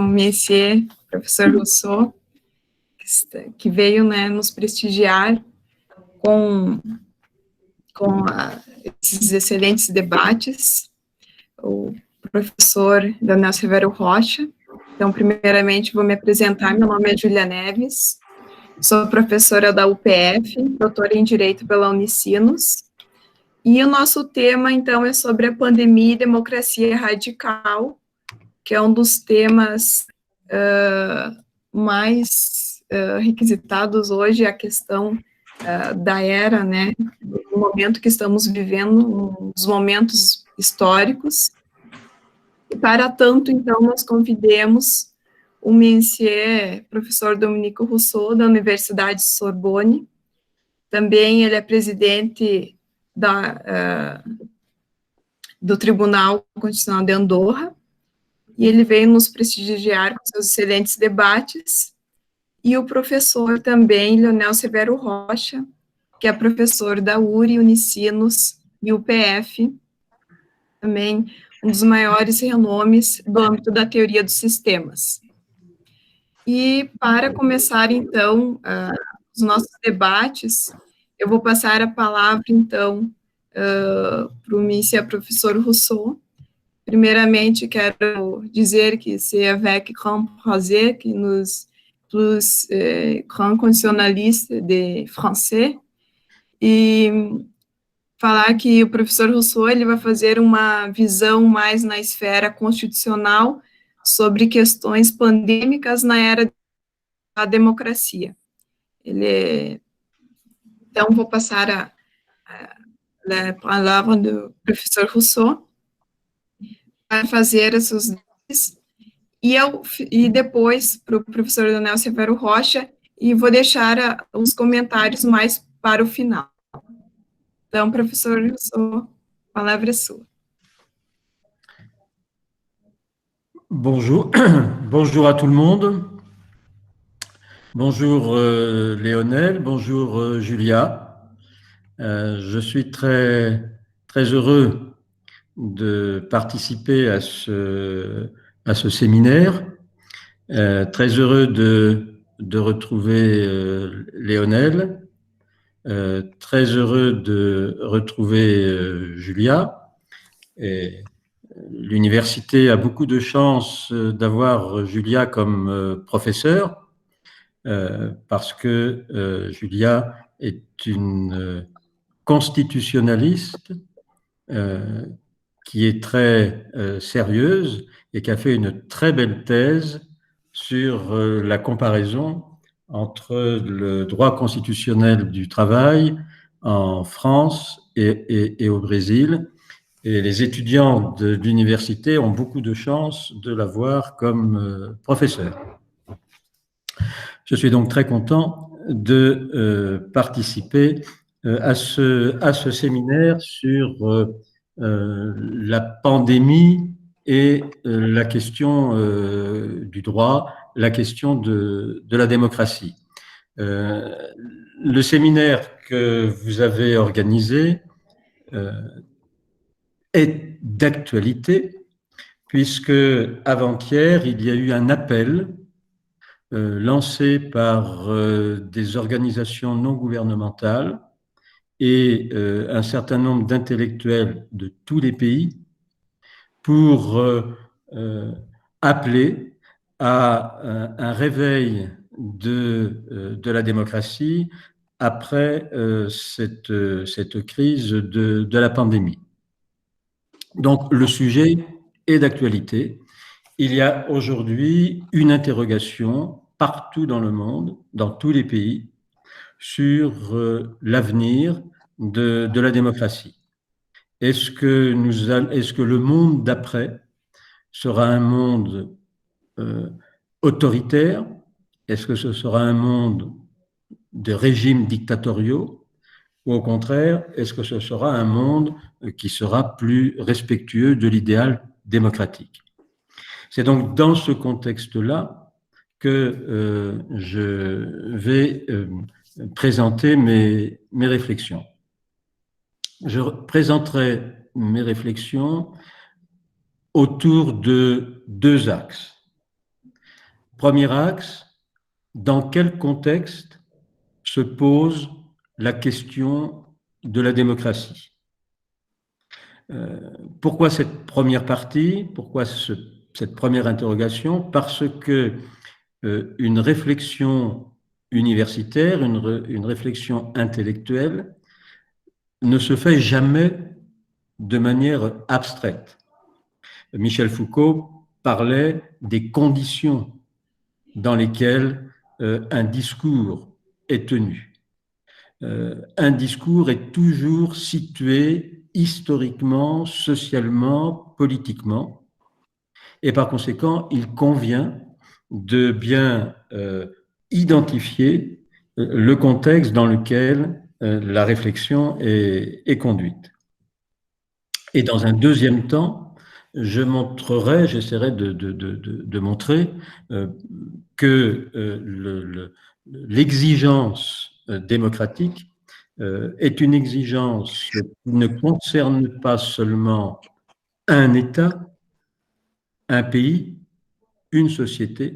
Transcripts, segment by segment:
Messier, professor Rousseau, que veio, né, nos prestigiar com esses excelentes debates, o professor Leonel Severo Rocha. Então, primeiramente, vou me apresentar. Meu nome é Júlia Neves, sou professora da UPF, doutora em Direito pela Unicinos, e o nosso tema, então, é sobre a pandemia e democracia radical, que é um dos temas mais requisitados hoje, a questão da era, né, do momento que estamos vivendo, nos momentos históricos. E para tanto, então, nós convidemos o Monsieur, professor Dominique Rousseau, da Universidade Sorbonne. Também ele é presidente do Tribunal Constitucional de Andorra, e ele veio nos prestigiar com seus excelentes debates. E o professor também, Leonel Severo Rocha, que é professor da URI, Unicinos e UPF, também um dos maiores renomes do âmbito da teoria dos sistemas. E para começar, então, os nossos debates, eu vou passar a palavra, então, para o Monsieur professor Rousseau. Primeiramente, quero dizer que c'est avec grand plaisir que nous plus grands constitutionnalistes de français, e falar que o professor Rousseau ele vai fazer uma visão mais na esfera constitucional sobre questões pandêmicas na era da democracia. Então, vou passar a palavra do professor Rousseau para fazer as suas e depois para o professor Leonel Severo Rocha, e vou deixar os comentários mais para o final. Então, professor Rousseau, a palavra é sua. Bonjour, bonjour à tout le monde. Bonjour Léonel, bonjour Julia. Je suis très heureux de participer à ce séminaire. Très heureux de retrouver Léonel. Très heureux de retrouver Julia. Et l'université a beaucoup de chance d'avoir Julia comme professeure, parce que Julia est une constitutionnaliste qui est très sérieuse et qui a fait une très belle thèse sur la comparaison entre le droit constitutionnel du travail en France et au Brésil. Et les étudiants de l'université ont beaucoup de chance de l'avoir comme professeur. Je suis donc très content de participer à ce séminaire sur la pandémie et la question du droit, la question de la démocratie. Le séminaire que vous avez organisé est d'actualité, puisque avant-hier, il y a eu un appel lancé par des organisations non gouvernementales et un certain nombre d'intellectuels de tous les pays pour appeler à un réveil de la démocratie après cette crise de la pandémie. Donc, le sujet est d'actualité. Il y a aujourd'hui une interrogation partout dans le monde, dans tous les pays, sur l'avenir de la démocratie. Est-ce que le monde d'après sera un monde autoritaire? Est-ce que ce sera un monde de régimes dictatoriaux? Ou au contraire, est-ce que ce sera un monde qui sera plus respectueux de l'idéal démocratique? C'est donc dans ce contexte-là que je vais présenter mes réflexions. Je présenterai mes réflexions autour de deux axes. Premier axe, dans quel contexte se pose la question de la démocratie? Pourquoi cette première partie? Pourquoi cette première interrogation? Parce que une réflexion universitaire, une réflexion intellectuelle ne se fait jamais de manière abstraite. Michel Foucault parlait des conditions dans lesquelles un discours est tenu. Un discours est toujours situé historiquement, socialement, politiquement, et par conséquent, il convient de bien identifier le contexte dans lequel la réflexion est conduite. Et dans un deuxième temps, j'essaierai de montrer que l'exigence démocratique est une exigence qui ne concerne pas seulement un État, un pays, une société,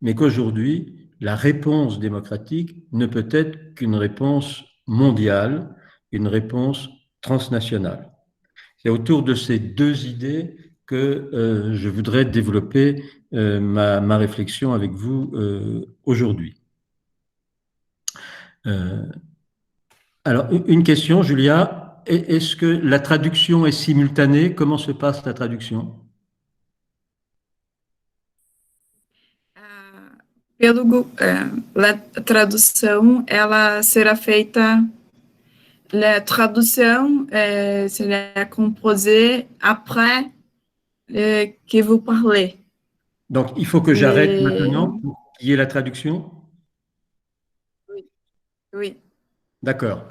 mais qu'aujourd'hui, la réponse démocratique ne peut être qu'une réponse mondiale, une réponse transnationale. C'est autour de ces deux idées que je voudrais développer ma réflexion avec vous aujourd'hui. Alors, une question, Julia. Est-ce que la traduction est simultanée? Comment se passe la traduction? A tradução, ela será feita, la tradução será composée après que vous parlez. Donc, il faut que j'arrête maintenant pour qu'il y ait la traduction? Oui. Oui. D'accord.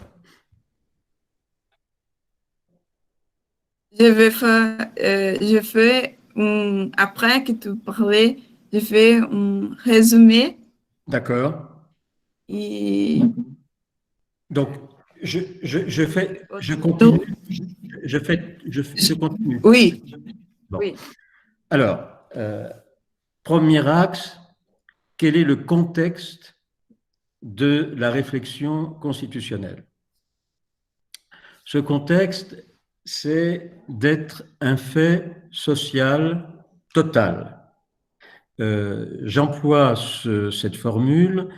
Je fais après que tu parlais, je fais un résumé. D'accord. Et donc, je continue. Je continue. Oui. Bon. Oui. Alors, premier axe, quel est le contexte de la réflexion constitutionnelle? Ce contexte, c'est d'être un fait social total. J'emploie cette formule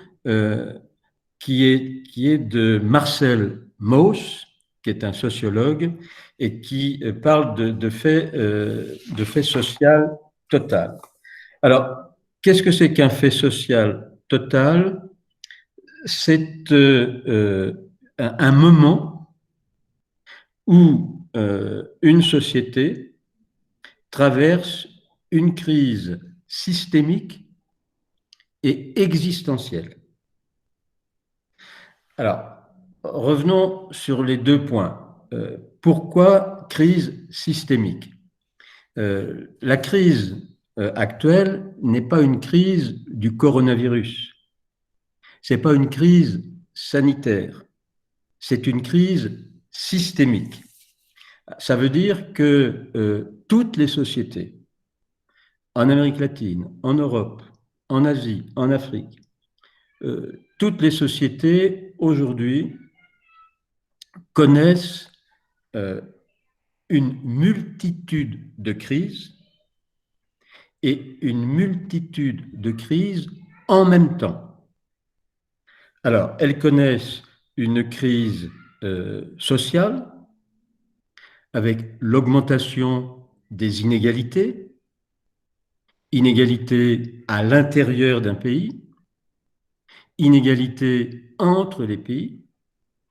qui est de Marcel Mauss, qui est un sociologue, et qui parle de fait social total. Alors, qu'est-ce que c'est qu'un fait social total? C'est un moment où une société traverse une crise systémique et existentielle. Alors, revenons sur les deux points. Pourquoi crise systémique? La crise actuelle n'est pas une crise du coronavirus. C'est pas une crise sanitaire. C'est une crise systémique. Ça veut dire que toutes les sociétés, en Amérique latine, en Europe, en Asie, en Afrique, toutes les sociétés aujourd'hui connaissent une multitude de crises et une multitude de crises en même temps. Alors, elles connaissent une crise sociale avec l'augmentation des inégalités, inégalités à l'intérieur d'un pays, inégalités entre les pays,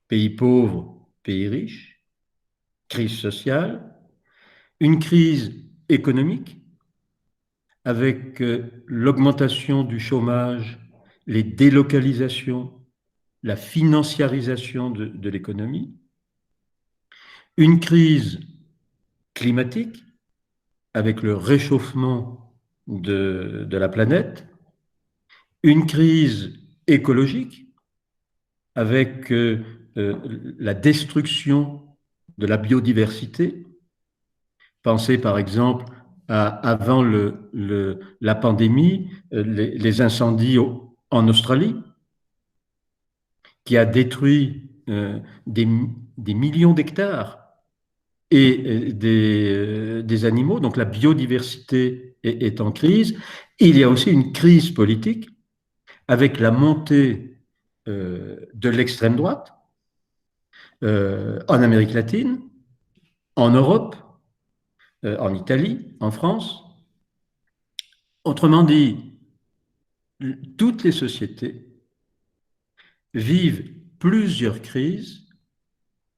pays pauvres, pays riches, crise sociale, une crise économique avec l'augmentation du chômage, les délocalisations, la financiarisation de l'économie, une crise climatique avec le réchauffement de la planète, une crise écologique avec la destruction de la biodiversité. Pensez par exemple avant la pandémie, les incendies en Australie, qui a détruit des millions d'hectares et des animaux, donc la biodiversité est en crise. Il y a aussi une crise politique avec la montée de l'extrême droite en Amérique latine, en Europe, en Italie, en France. Autrement dit, toutes les sociétés vivent plusieurs crises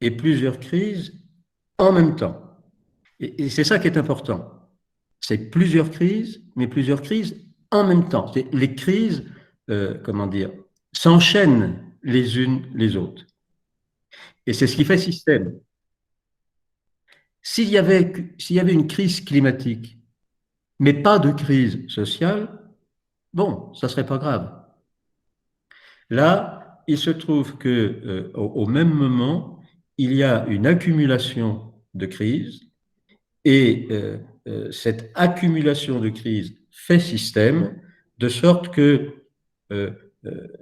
et plusieurs crises en même temps. Et c'est ça qui est important. C'est plusieurs crises, mais plusieurs crises en même temps. Les crises, comment dire, s'enchaînent les unes les autres. Et c'est ce qui fait système. S'il y avait une crise climatique, mais pas de crise sociale, bon, ça ne serait pas grave. Là, il se trouve que au même moment, il y a une accumulation de crises et cette accumulation de crises fait système, de sorte que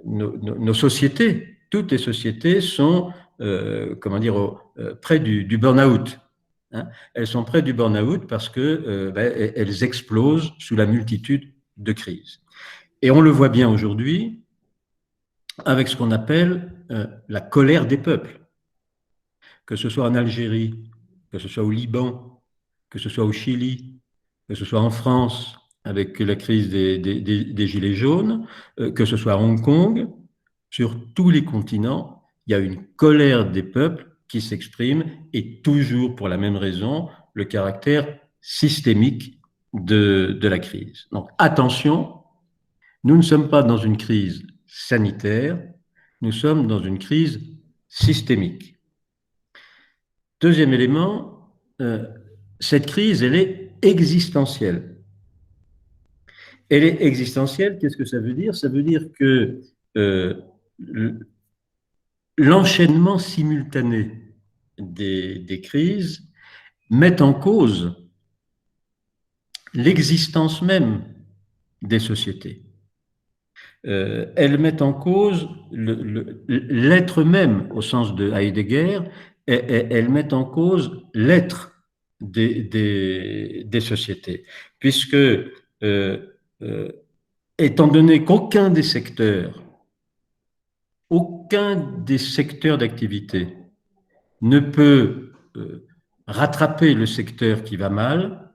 nos sociétés, toutes les sociétés sont, comment dire, près du burn-out. Hein. Elles sont près du burn-out parce que elles explosent sous la multitude de crises. Et on le voit bien aujourd'hui avec ce qu'on appelle la colère des peuples, que ce soit en Algérie, que ce soit au Liban, que ce soit au Chili, que ce soit en France avec la crise des Gilets jaunes, que ce soit à Hong Kong, sur tous les continents, il y a une colère des peuples qui s'exprime et toujours pour la même raison, le caractère systémique de la crise. Donc attention, nous ne sommes pas dans une crise sanitaire, nous sommes dans une crise systémique. Deuxième élément, cette crise, elle est existentielle. Elle est existentielle, qu'est-ce que ça veut dire? Ça veut dire que l'enchaînement simultané des crises met en cause l'existence même des sociétés. Elles mettent en cause l'être même, au sens de Heidegger, elles mettent en cause l'être des sociétés, puisque étant donné qu'aucun des secteurs d'activité ne peut rattraper le secteur qui va mal,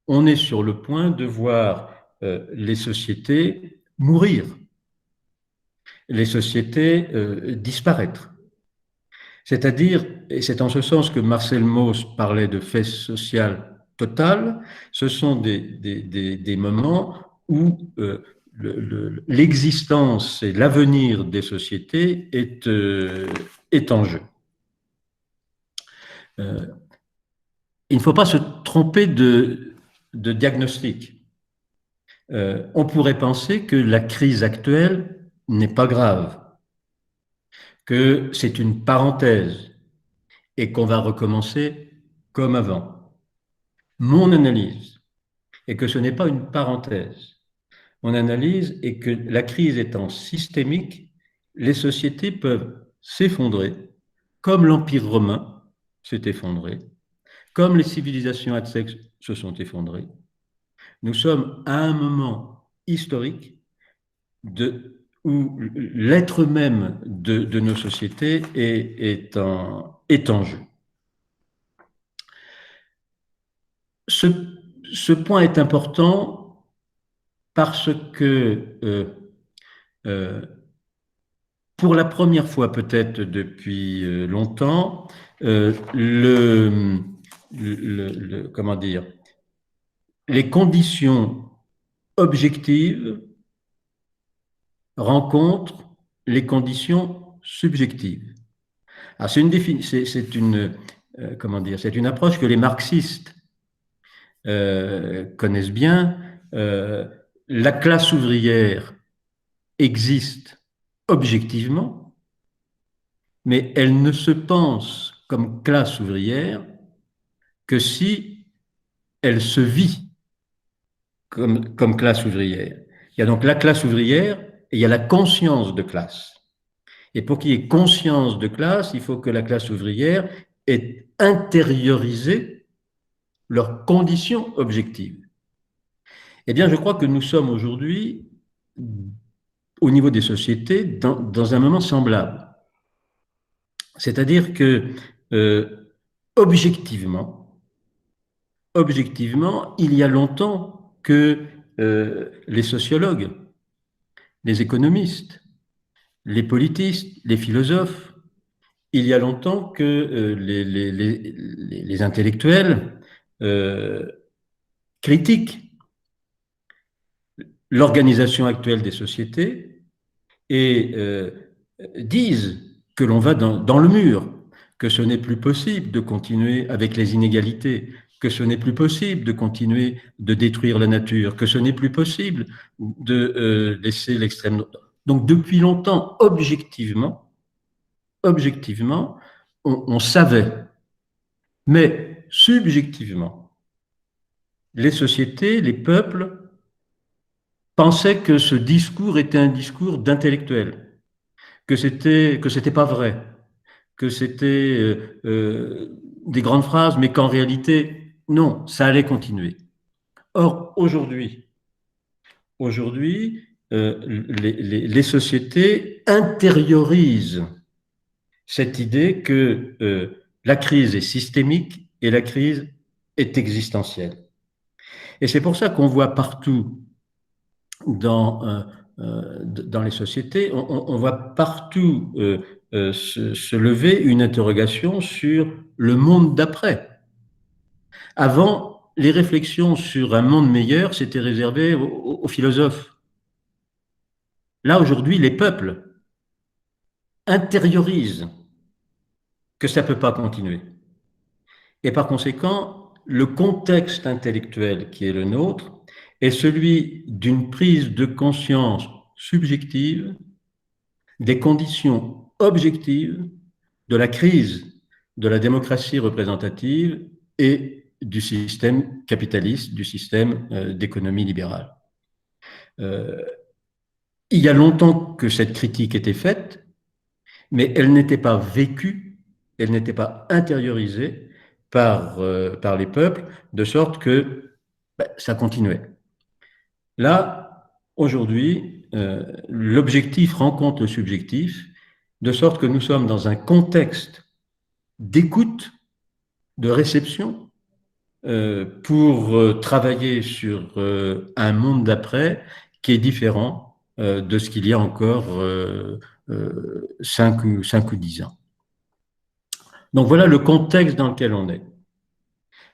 on est sur le point de voir les sociétés mourir, les sociétés disparaître. C'est-à-dire, et c'est en ce sens que Marcel Mauss parlait de fait social total, ce sont des moments où l'existence et l'avenir des sociétés est en jeu. Il ne faut pas se tromper de diagnostic. On pourrait penser que la crise actuelle n'est pas grave, que c'est une parenthèse et qu'on va recommencer comme avant. Mon analyse est que ce n'est pas une parenthèse. Mon analyse est que la crise étant systémique, les sociétés peuvent s'effondrer, comme l'Empire romain s'est effondré, comme les civilisations aztèques se sont effondrées. Nous sommes à un moment historique où l'être même de nos sociétés est en jeu. Ce point est important parce que pour la première fois peut-être depuis longtemps, comment dire, les conditions objectives rencontrent les conditions subjectives. Alors c'est une approche que les marxistes connaissent bien. La classe ouvrière existe objectivement, mais elle ne se pense comme classe ouvrière que si elle se vit comme classe ouvrière. Il y a donc la classe ouvrière et il y a la conscience de classe. Et pour qu'il y ait conscience de classe, il faut que la classe ouvrière ait intériorisé leurs conditions objectives. Eh bien, je crois que nous sommes aujourd'hui, au niveau des sociétés, dans un moment semblable. C'est-à-dire que, objectivement, il y a longtemps que les sociologues, les économistes, les politistes, les philosophes, il y a longtemps que les intellectuels critiquent l'organisation actuelle des sociétés et disent que l'on va dans le mur, que ce n'est plus possible de continuer avec les inégalités, que ce n'est plus possible de continuer de détruire la nature, que ce n'est plus possible de laisser l'extrême droite. Donc depuis longtemps, objectivement, on savait, mais subjectivement, les sociétés, les peuples pensaient que ce discours était un discours d'intellectuel, que c'était pas vrai, que c'était des grandes phrases, mais qu'en réalité, non, ça allait continuer. Or, aujourd'hui, les sociétés intériorisent cette idée que la crise est systémique et la crise est existentielle. Et c'est pour ça qu'on voit partout dans les sociétés, on voit partout se lever une interrogation sur le monde d'après. Avant, les réflexions sur un monde meilleur, c'était réservé aux philosophes. Là, aujourd'hui, les peuples intériorisent que ça ne peut pas continuer. Et par conséquent, le contexte intellectuel qui est le nôtre est celui d'une prise de conscience subjective des conditions objectives de la crise de la démocratie représentative et du système capitaliste, du système d'économie libérale. Il y a longtemps que cette critique était faite, mais elle n'était pas vécue, elle n'était pas intériorisée par les peuples, de sorte que ça continuait. Là, aujourd'hui, l'objectif rencontre le subjectif, de sorte que nous sommes dans un contexte d'écoute, de réception, pour travailler sur un monde d'après qui est différent de ce qu'il y a encore 5 ou 10 ans. Donc voilà le contexte dans lequel on est.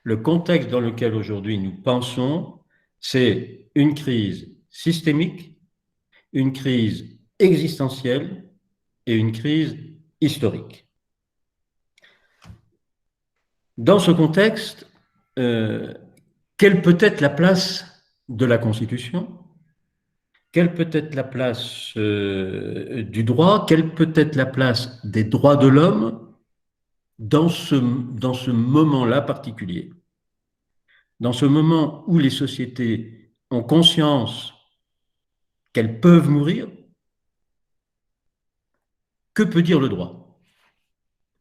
Le contexte dans lequel aujourd'hui nous pensons, c'est une crise systémique, une crise existentielle et une crise historique. Dans ce contexte, quelle peut être la place de la Constitution? Quelle peut être la place du droit? Quelle peut être la place des droits de l'homme dans ce moment-là particulier? Dans ce moment où les sociétés ont conscience qu'elles peuvent mourir, que peut dire le droit?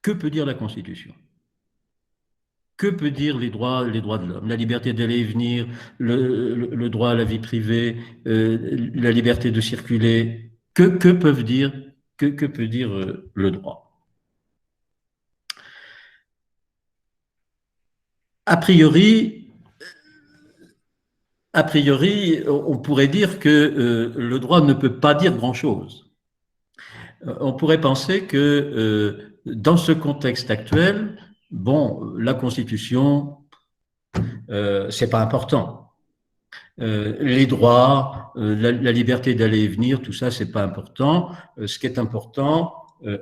Que peut dire la Constitution? Que peut dire les droits de l'homme? La liberté d'aller et venir, le droit à la vie privée, la liberté de circuler. Que peut dire le droit? A priori, on pourrait dire que le droit ne peut pas dire grand-chose. On pourrait penser que dans ce contexte actuel, bon, la Constitution, c'est pas important. Les droits, la liberté d'aller et venir, tout ça, c'est pas important. Ce qui est important,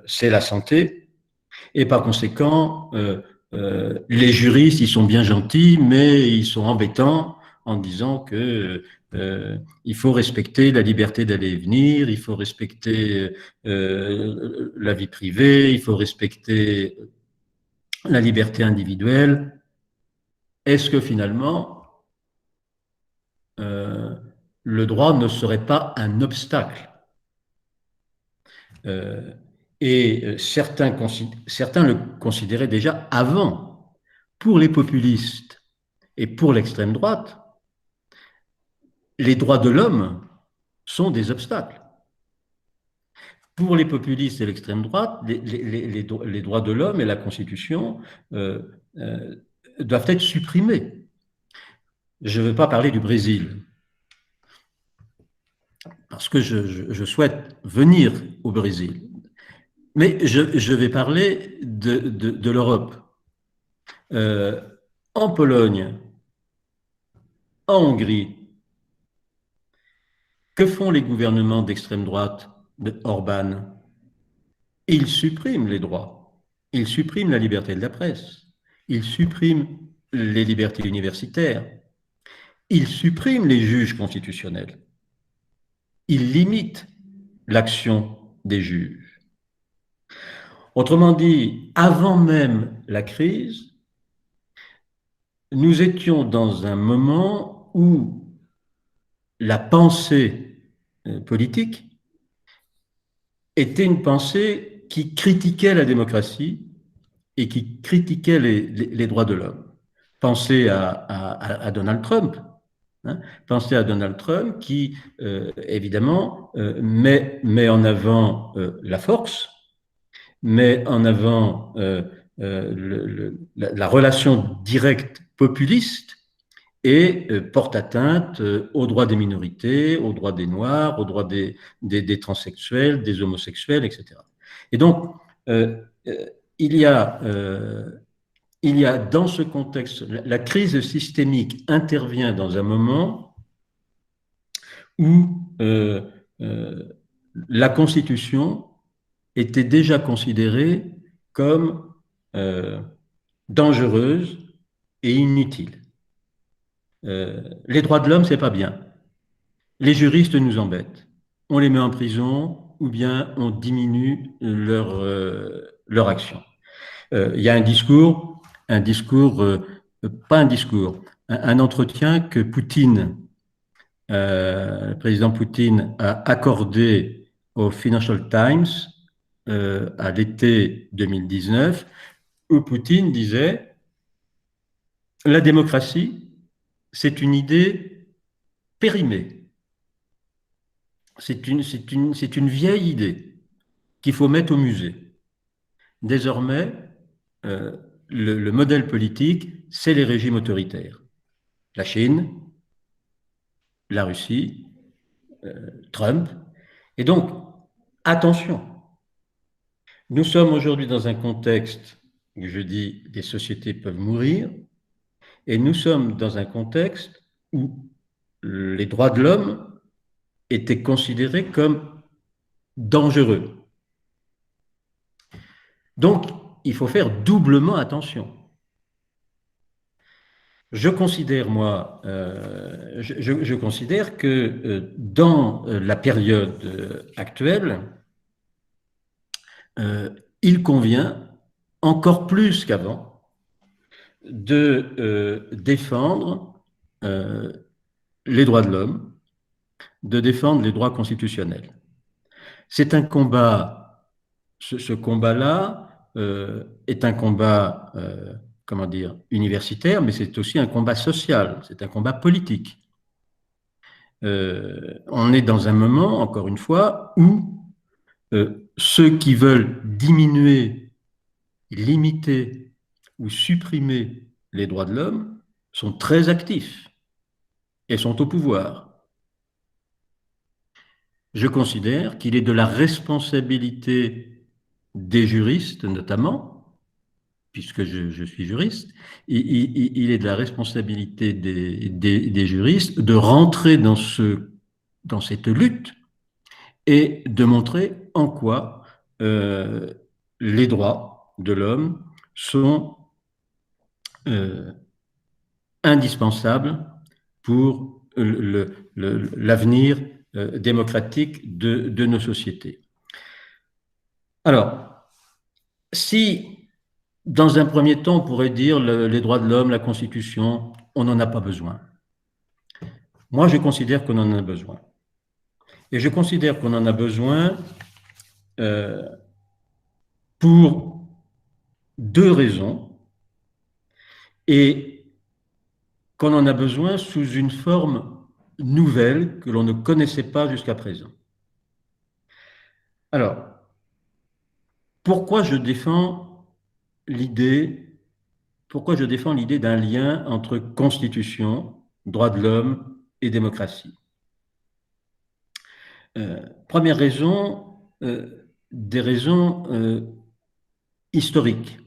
c'est la santé. Et par conséquent, les juristes, ils sont bien gentils, mais ils sont embêtants en disant que il faut respecter la liberté d'aller et venir, il faut respecter la vie privée, il faut respecter la liberté individuelle. Est-ce que finalement, le droit ne serait pas un obstacle. Et certains le considéraient déjà avant. Pour les populistes et pour l'extrême droite, les droits de l'homme sont des obstacles. Pour les populistes et l'extrême droite, les droits de l'homme et la Constitution doivent être supprimés. Je ne veux pas parler du Brésil, parce que je souhaite venir au Brésil. Mais je vais parler de l'Europe. En Pologne, en Hongrie, que font les gouvernements d'extrême droite de Orban? Ils suppriment les droits. Ils suppriment la liberté de la presse. Ils suppriment les libertés universitaires. Ils suppriment les juges constitutionnels. Ils limitent l'action des juges. Autrement dit, avant même la crise, nous étions dans un moment où la pensée politique était une pensée qui critiquait la démocratie et qui critiquait les droits de l'homme. Pensez à Donald Trump. Hein, pensez à Donald Trump qui, évidemment, met en avant la force, met en avant la relation directe populiste et porte atteinte aux droits des minorités, aux droits des Noirs, aux droits des transsexuels, des homosexuels, etc. Et donc, il y a dans ce contexte, la crise systémique intervient dans un moment où la Constitution était déjà considérée comme dangereuse et inutile. Les droits de l'homme, c'est pas bien. Les juristes nous embêtent. On les met en prison ou bien on diminue leur action. Il y a un entretien que Poutine, le président Poutine, a accordé au Financial Times à l'été 2019, où Poutine disait: la démocratie, c'est une idée périmée. C'est une vieille idée qu'il faut mettre au musée. Désormais, le modèle politique, c'est les régimes autoritaires. La Chine, la Russie, Trump. Et donc, attention, nous sommes aujourd'hui dans un contexte où je dis les sociétés peuvent mourir, et nous sommes dans un contexte où les droits de l'homme étaient considérés comme dangereux. Donc, il faut faire doublement attention. Je considère, moi, je considère que dans la période actuelle, il convient, encore plus qu'avant, de défendre les droits de l'homme, de défendre les droits constitutionnels. C'est un combat, ce combat-là est un combat, comment dire, universitaire, mais c'est aussi un combat social, c'est un combat politique. On est dans un moment, encore une fois, où ceux qui veulent diminuer, limiter ou supprimer les droits de l'homme sont très actifs et sont au pouvoir. Je considère qu'il est de la responsabilité des juristes, notamment, puisque je suis juriste, il est de la responsabilité des juristes de rentrer dans cette lutte et de montrer en quoi les droits de l'homme sont indispensables pour l'avenir démocratique de nos sociétés. Alors, si dans un premier temps on pourrait dire les droits de l'homme, la Constitution, on n'en a pas besoin. Moi, je considère qu'on en a besoin. Et je considère qu'on en a besoin euh, pour deux raisons, et qu'on en a besoin sous une forme nouvelle que l'on ne connaissait pas jusqu'à présent. Alors, pourquoi je défends l'idée, pourquoi je défends l'idée d'un lien entre constitution, droits de l'homme et démocratie? Première raison, des raisons historiques.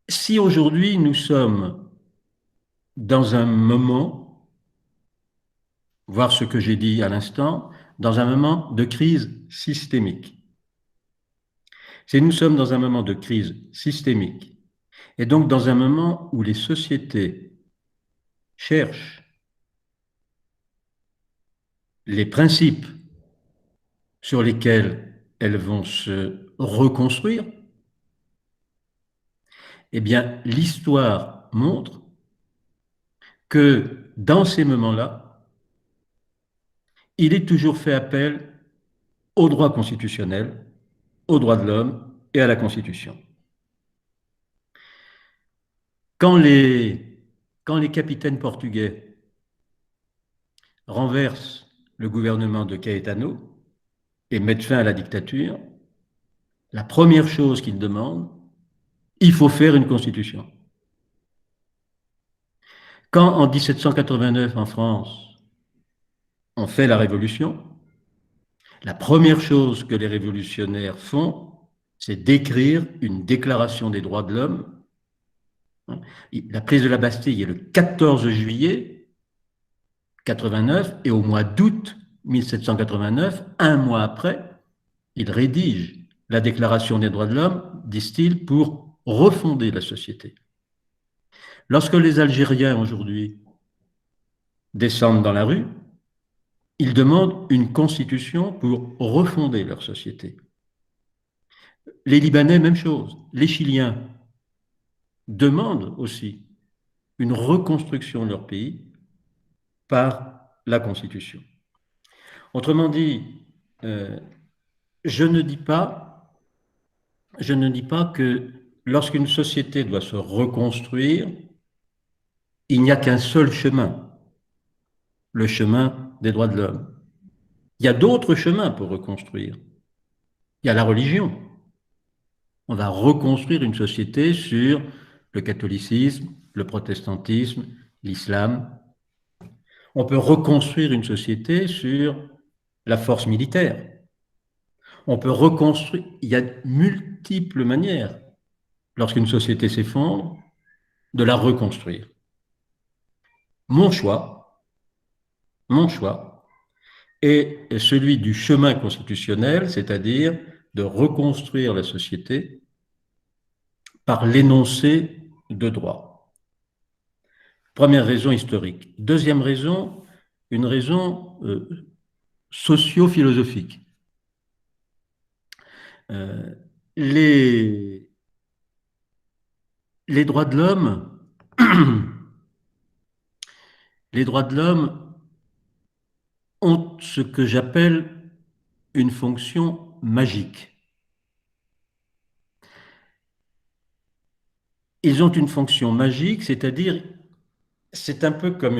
Si aujourd'hui nous sommes dans un moment, voir ce que j'ai dit à l'instant, dans un moment de crise systémique, si nous sommes dans un moment de crise systémique, et donc dans un moment où les sociétés cherchent les principes sur lesquels elles vont se reconstruire, eh bien, l'histoire montre que dans ces moments-là, il est toujours fait appel au droit constitutionnel, aux droits de l'homme et à la Constitution. Quand les capitaines portugais renversent le gouvernement de Caetano et mettent fin à la dictature, la première chose qu'ils demandent, il faut faire une constitution. Quand en 1789 en France, on fait la révolution, la première chose que les révolutionnaires font, c'est d'écrire une déclaration des droits de l'homme. La prise de la Bastille est le 14 juillet 89 et au mois d'août 1789, un mois après, ils rédigent la déclaration des droits de l'homme, disent-ils, pour refonder la société. Lorsque les Algériens aujourd'hui descendent dans la rue, ils demandent une constitution pour refonder leur société. Les Libanais, même chose. Les Chiliens demandent aussi une reconstruction de leur pays par la Constitution. Autrement dit, je ne dis pas que lorsqu'une société doit se reconstruire, il n'y a qu'un seul chemin, le chemin des droits de l'homme. Il y a d'autres chemins pour reconstruire. Il y a la religion. On va reconstruire une société sur le catholicisme, le protestantisme, l'islam. On peut reconstruire une société sur la force militaire. On peut reconstruire, il y a multiples manières, lorsqu'une société s'effondre, de la reconstruire. Mon choix est celui du chemin constitutionnel, c'est-à-dire de reconstruire la société par l'énoncé de droit. Première raison historique. Deuxième raison, une raison socio-philosophique. Les droits de l'homme, les droits de l'homme ont ce que j'appelle une fonction magique. Ils ont une fonction magique, c'est-à-dire, c'est un peu comme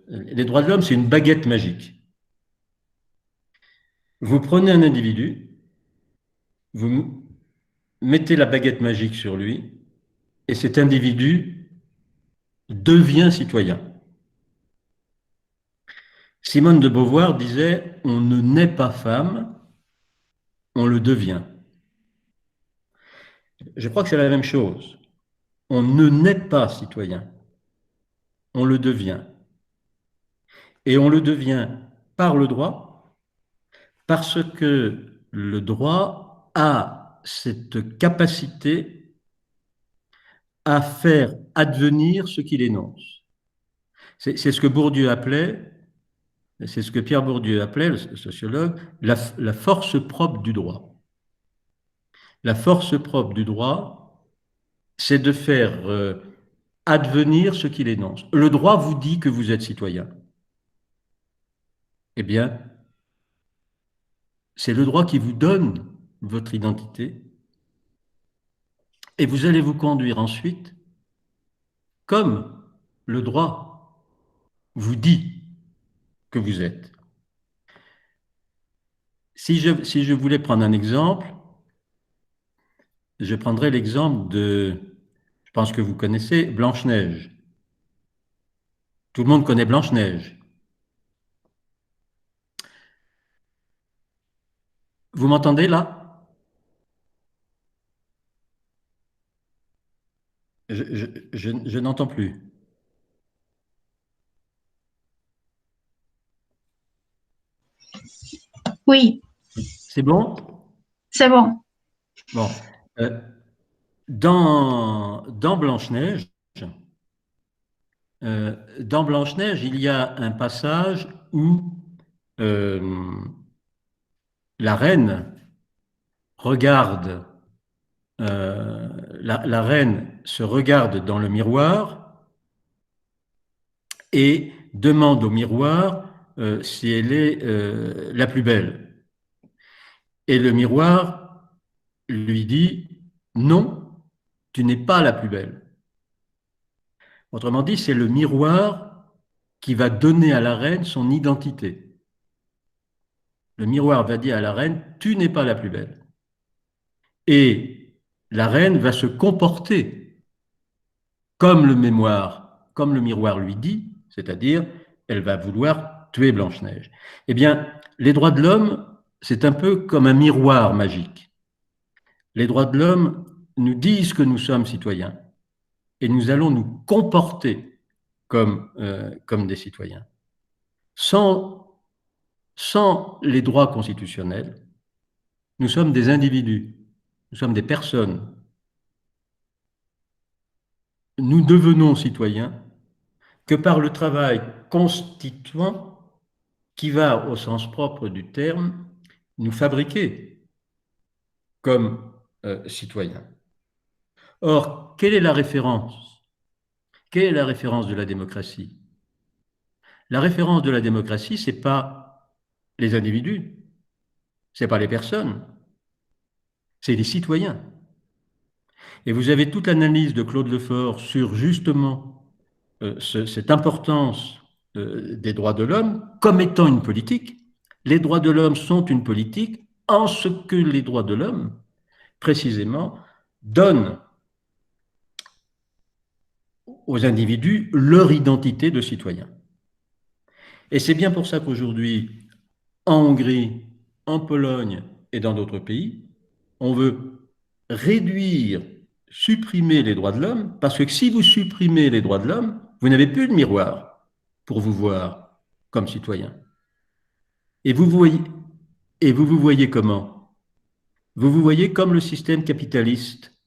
les droits de l'homme, c'est une baguette magique. Vous prenez un individu, vous mettez la baguette magique sur lui, et cet individu devient citoyen. Simone de Beauvoir disait « On ne naît pas femme, on le devient ». Je crois que c'est la même chose. On ne naît pas citoyen, on le devient. Et on le devient par le droit, parce que le droit a cette capacité à faire advenir ce qu'il énonce. C'est ce que Bourdieu appelait, c'est ce que Pierre Bourdieu appelait, le sociologue, la force propre du droit. La force propre du droit, c'est de faire advenir ce qu'il énonce. Le droit vous dit que vous êtes citoyen. Eh bien, c'est le droit qui vous donne votre identité et vous allez vous conduire ensuite comme le droit vous dit que vous êtes. Si je voulais prendre un exemple, je prendrais l'exemple de, je pense que vous connaissez, Blanche-Neige. Tout le monde connaît Blanche-Neige. Vous m'entendez là? Je n'entends plus. Oui, C'est bon? c'est bon. Bon. Dans Blanche-Neige, il y a un passage où la reine regarde, la reine se regarde dans le miroir et demande au miroir si elle est la plus belle. Et le miroir lui dit non, tu n'es pas la plus belle. Autrement dit, c'est le miroir qui va donner à la reine son identité. Le miroir va dire à la reine, tu n'es pas la plus belle. Et la reine va se comporter comme le miroir lui dit, c'est-à-dire, elle va vouloir tuer Blanche-Neige. Eh bien, les droits de l'homme, c'est un peu comme un miroir magique. Les droits de l'homme nous disent que nous sommes citoyens et nous allons nous comporter comme des citoyens. Sans les droits constitutionnels, nous sommes des individus, nous sommes des personnes. Nous devenons citoyens que par le travail constituant qui va, au sens propre du terme, nous fabriquer comme citoyens. Or, quelle est la référence? Quelle est la référence de la démocratie? La référence de la démocratie, ce n'est pas les individus, ce n'est pas les personnes, c'est les citoyens. Et vous avez toute l'analyse de Claude Lefort sur justement cette importance des droits de l'homme comme étant une politique. Les droits de l'homme sont une politique en ce que les droits de l'homme, précisément, donnent aux individus leur identité de citoyen. Et c'est bien pour ça qu'aujourd'hui, en Hongrie, en Pologne et dans d'autres pays, on veut réduire, supprimer les droits de l'homme, parce que si vous supprimez les droits de l'homme, vous n'avez plus de miroir pour vous voir comme citoyen. Et vous vous voyez comment? Vous vous voyez comme le système capitaliste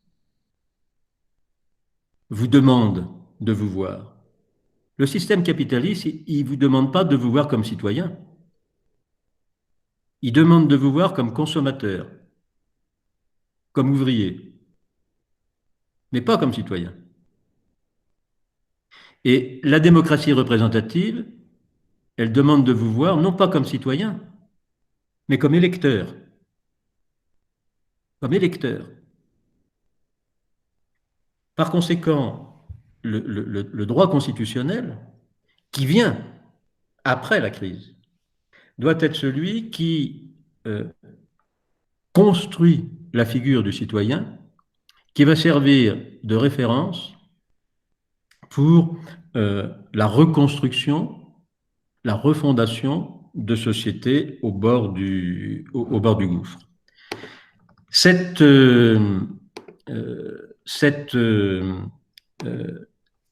vous demande de vous voir. Le système capitaliste, il ne vous demande pas de vous voir comme citoyen. Il demande de vous voir comme consommateur, comme ouvrier, mais pas comme citoyen. Et la démocratie représentative, elle demande de vous voir non pas comme citoyen, mais comme électeur. Comme électeur. Par conséquent, le droit constitutionnel, qui vient après la crise, doit être celui qui construit la figure du citoyen, qui va servir de référence pour la reconstruction, la refondation de sociétés au bord du gouffre.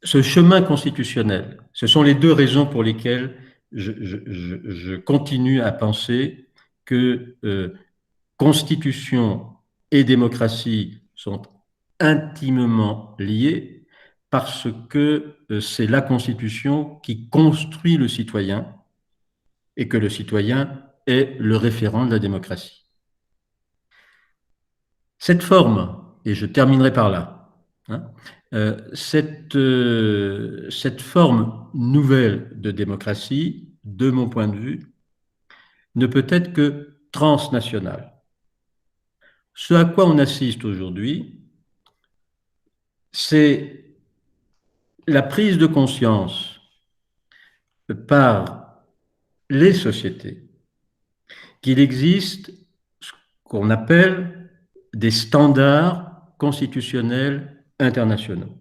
Ce chemin constitutionnel, ce sont les deux raisons pour lesquelles je continue à penser que constitution et démocratie sont intimement liées, parce que c'est la Constitution qui construit le citoyen et que le citoyen est le référent de la démocratie. Cette forme, et je terminerai par là, Cette forme nouvelle de démocratie, de mon point de vue, ne peut être que transnationale. Ce à quoi on assiste aujourd'hui, c'est la prise de conscience par les sociétés qu'il existe ce qu'on appelle des standards constitutionnels internationaux.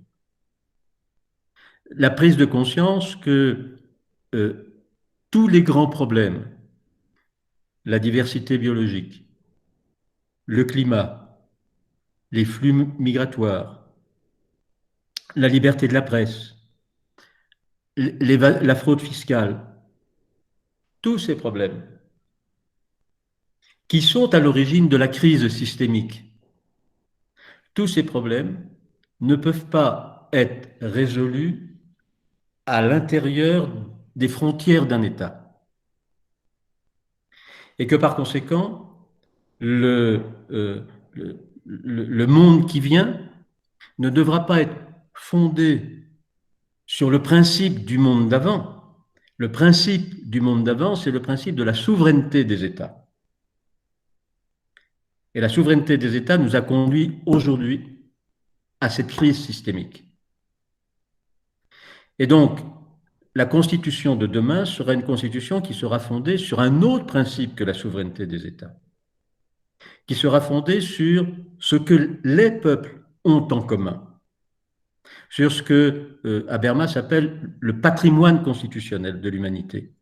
La prise de conscience que tous les grands problèmes, la diversité biologique, le climat, les flux migratoires, la liberté de la presse, la fraude fiscale, tous ces problèmes qui sont à l'origine de la crise systémique, tous ces problèmes ne peuvent pas être résolus à l'intérieur des frontières d'un État. Et que par conséquent, le monde qui vient ne devra pas être fondé sur le principe du monde d'avant. Le principe du monde d'avant, c'est le principe de la souveraineté des États. Et la souveraineté des États nous a conduit aujourd'hui à cette crise systémique. Et donc, la constitution de demain sera une constitution qui sera fondée sur un autre principe que la souveraineté des États, qui sera fondée sur ce que les peuples ont en commun, sur ce que Habermas appelle le patrimoine constitutionnel de l'humanité.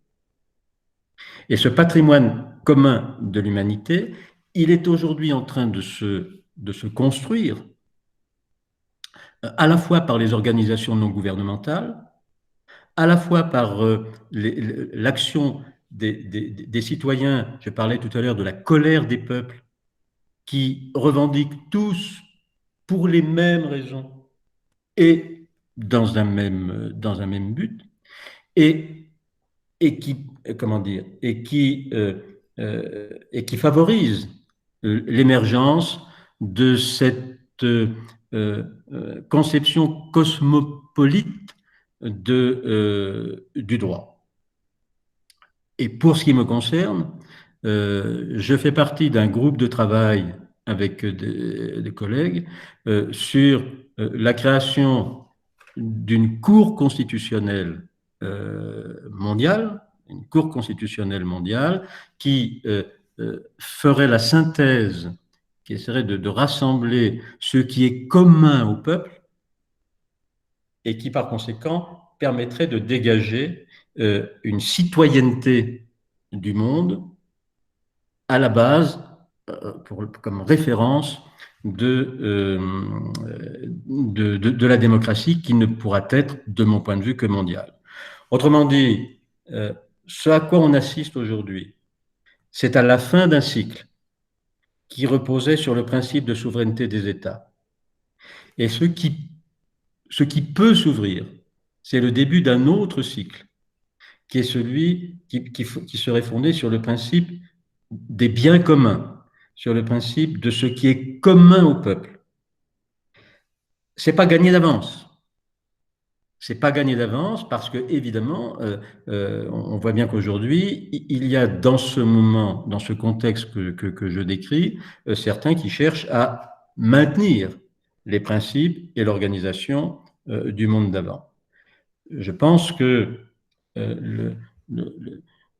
Et ce patrimoine commun de l'humanité, il est aujourd'hui en train de se construire à la fois par les organisations non gouvernementales, à la fois par l'action des citoyens. Je parlais tout à l'heure de la colère des peuples qui revendiquent tous pour les mêmes raisons et dans un même but, et qui, comment dire, et qui favorise l'émergence de cette conception cosmopolite du droit. Et pour ce qui me concerne, je fais partie d'un groupe de travail avec des collègues sur la création d'une cour constitutionnelle mondiale, une cour constitutionnelle mondiale qui ferait la synthèse, qui essaierait de rassembler ce qui est commun au peuple et qui, par conséquent, permettrait de dégager une citoyenneté du monde à la base, comme référence de la démocratie qui ne pourra être, de mon point de vue, que mondiale. Autrement dit, ce à quoi on assiste aujourd'hui, c'est à la fin d'un cycle qui reposait sur le principe de souveraineté des États. Et ce qui peut s'ouvrir, c'est le début d'un autre cycle, qui est celui qui serait fondé sur le principe des biens communs, sur le principe de ce qui est commun au peuple. C'est pas gagné d'avance. C'est pas gagné d'avance parce que, évidemment, on voit bien qu'aujourd'hui, il y a dans ce moment, dans ce contexte que je décris, certains qui cherchent à maintenir les principes et l'organisation du monde d'avant. Je pense que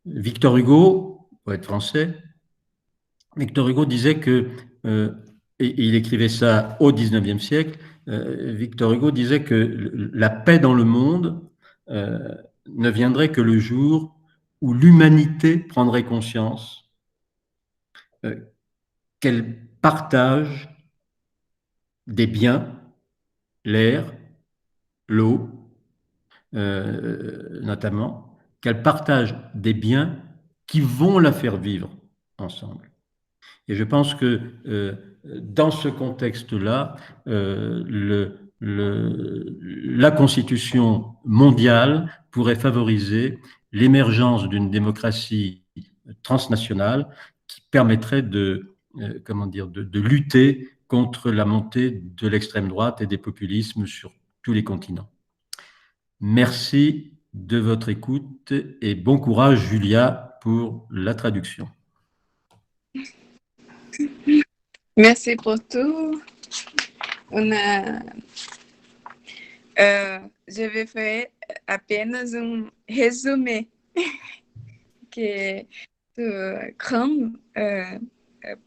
Victor Hugo, poète français, Victor Hugo disait que, et il écrivait ça au XIXe siècle, Victor Hugo disait que la paix dans le monde ne viendrait que le jour où l'humanité prendrait conscience qu'elle partage des biens, l'air, l'eau, notamment, qu'elle partage des biens qui vont la faire vivre ensemble. Et je pense que dans ce contexte-là, la Constitution mondiale pourrait favoriser l'émergence d'une démocratie transnationale qui permettrait de lutter contre la montée de l'extrême droite et des populismes sur tous les continents. Merci de votre écoute et bon courage, Julia, pour la traduction. Merci pour tout. Je vais faire apenas résumé que tu crains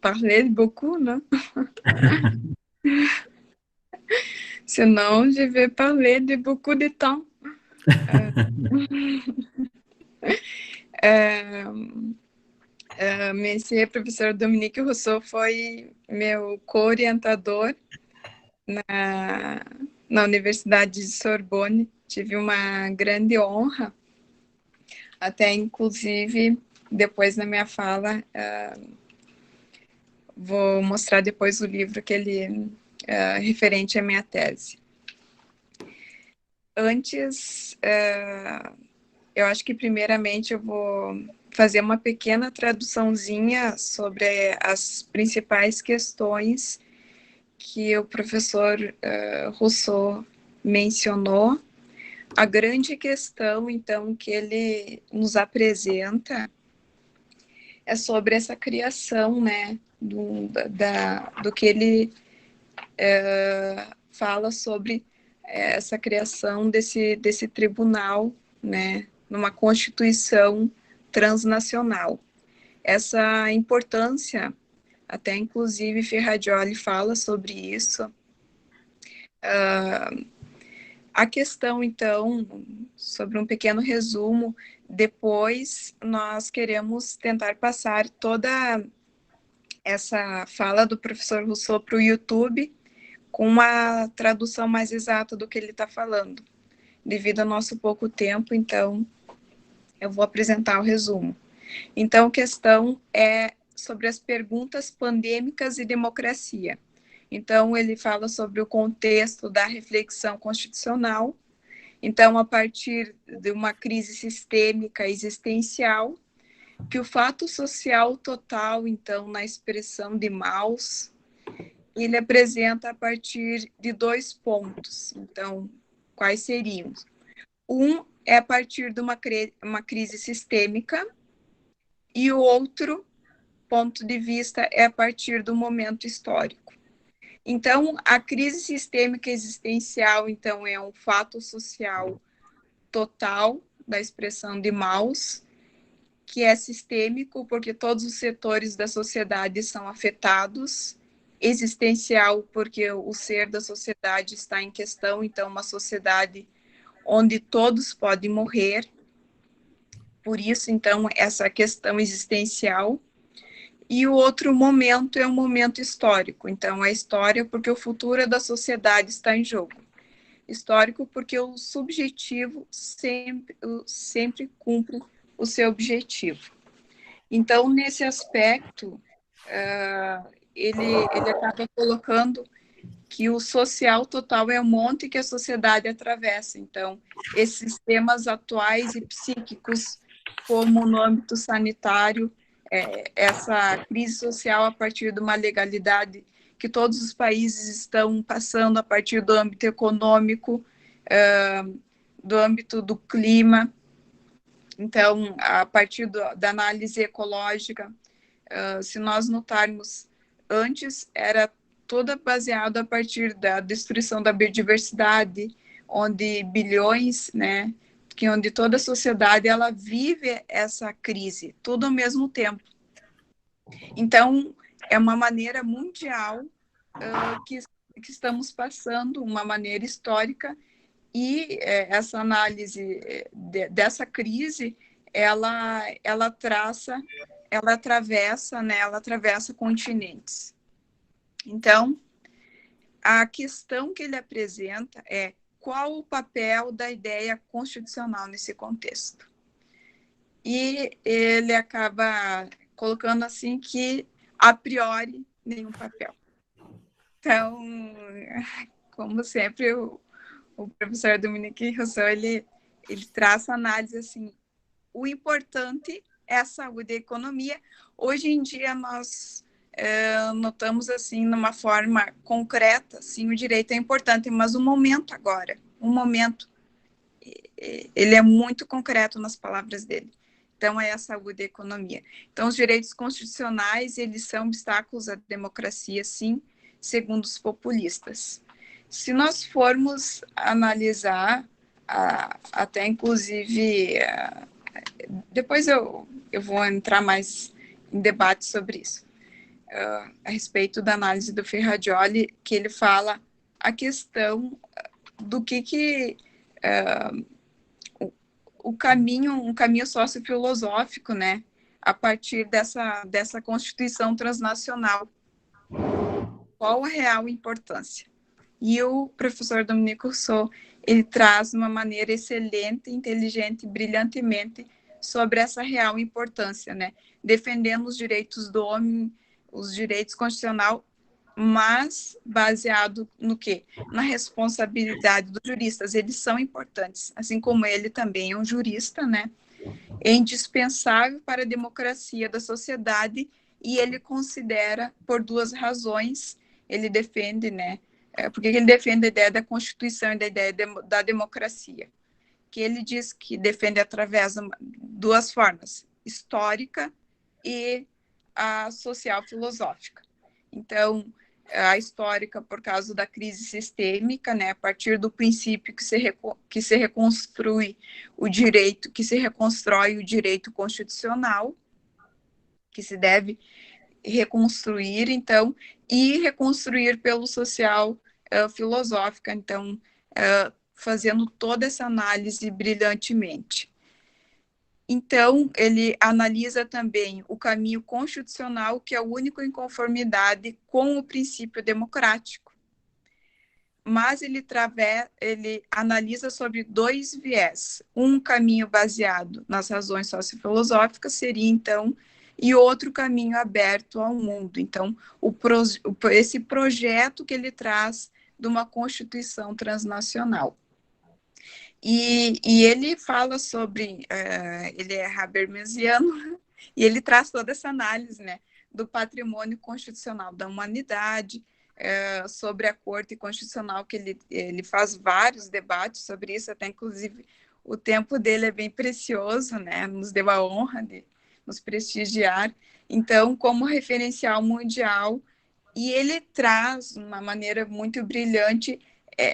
parler beaucoup, non? Sinon, je vais parler de beaucoup de temps. Monsieur professor Dominique Rousseau foi meu co-orientador na Universidade de Sorbonne. Tive uma grande honra, até inclusive, depois na minha fala, vou mostrar depois o livro que ele referente à minha tese. Antes, eu acho que primeiramente eu vou fazer uma pequena traduçãozinha sobre as principais questões que o professor Rousseau mencionou. A grande questão, então, que ele nos apresenta é sobre essa criação, né, do que ele fala sobre essa criação desse tribunal, né, numa constituição transnacional. Essa importância, até inclusive Ferrajoli fala sobre isso. A questão, então, sobre um pequeno resumo, depois nós queremos tentar passar toda essa fala do professor Rousseau para o YouTube com uma tradução mais exata do que ele está falando. Devido ao nosso pouco tempo, então, eu vou apresentar o resumo. Então, a questão é sobre as perguntas pandêmicas e democracia. Então, ele fala sobre o contexto da reflexão constitucional. Então, a partir de uma crise sistêmica existencial, que o fato social total, então, na expressão de Mauss, ele apresenta a partir de 2 pontos. Então, quais seriam? Um é a partir de uma crise sistêmica, e o outro ponto de vista é a partir do momento histórico. Então, a crise sistêmica existencial, então, é um fato social total da expressão de Mauss, que é sistêmico porque todos os setores da sociedade são afetados, existencial porque o ser da sociedade está em questão, então, uma sociedade onde todos podem morrer. Por isso, então, essa questão existencial. E o outro momento é um momento histórico. Então, a história porque o futuro da sociedade está em jogo. Histórico porque o subjetivo sempre cumpre o seu objetivo. Então, nesse aspecto, ele acaba colocando que o social total é o monte que a sociedade atravessa. Então, esses temas atuais e psíquicos, como no âmbito sanitário, essa crise social a partir de uma legalidade que todos os países estão passando, a partir do âmbito econômico, do âmbito do clima. Então, a partir da análise ecológica, se nós notarmos, antes era toda baseada a partir da destruição da biodiversidade, onde bilhões, né, onde toda a sociedade ela vive essa crise, tudo ao mesmo tempo. Então, é uma maneira mundial que estamos passando, uma maneira histórica, e essa análise dessa crise, ela atravessa, né, ela atravessa continentes. Então, a questão que ele apresenta é qual o papel da ideia constitucional nesse contexto. E ele acaba colocando assim que, a priori, nenhum papel. Então, como sempre, o professor Dominique Rousseau, ele traça a análise assim, o importante é a saúde e a economia. Hoje em dia, nós notamos, assim, numa forma concreta, sim, o direito é importante, mas o momento agora, ele é muito concreto nas palavras dele. Então, é a saúde e a economia. Então, os direitos constitucionais, eles são obstáculos à democracia, sim, segundo os populistas. Se nós formos analisar, até inclusive, depois eu vou entrar mais em debate sobre isso, a respeito da análise do Ferrajoli, que ele fala a questão do que um caminho sociofilosófico, né, a partir dessa Constituição transnacional. Qual a real importância? E o professor Dominique Rousseau, ele traz de uma maneira excelente, inteligente, brilhantemente sobre essa real importância, né, defendendo os direitos do homem, os direitos constitucionais, mas baseado no quê? Na responsabilidade dos juristas. Eles são importantes, assim como ele também é um jurista, né? É indispensável para a democracia da sociedade, e ele considera, por duas razões, ele defende, né? Porque ele defende a ideia da Constituição e da ideia da democracia, que ele diz que defende através de duas formas, histórica e a social-filosófica. Então, a histórica por causa da crise sistêmica, né, a partir do princípio que se reconstrui o direito, que se reconstrói o direito constitucional, que se deve reconstruir, então, e reconstruir pelo social filosófica, então, fazendo toda essa análise brilhantemente. Então, ele analisa também o caminho constitucional, que é o único em conformidade com o princípio democrático. Mas ele analisa sobre dois viés. Um caminho baseado nas razões sociofilosóficas seria, então, e outro caminho aberto ao mundo. Então, esse projeto que ele traz de uma Constituição transnacional. E ele fala sobre, ele é habermasiano, e ele traz toda essa análise, né, do patrimônio constitucional da humanidade, sobre a Corte Constitucional, que ele faz vários debates sobre isso, até inclusive o tempo dele é bem precioso, né, nos deu a honra de nos prestigiar, então, como referencial mundial, e ele traz, de uma maneira muito brilhante,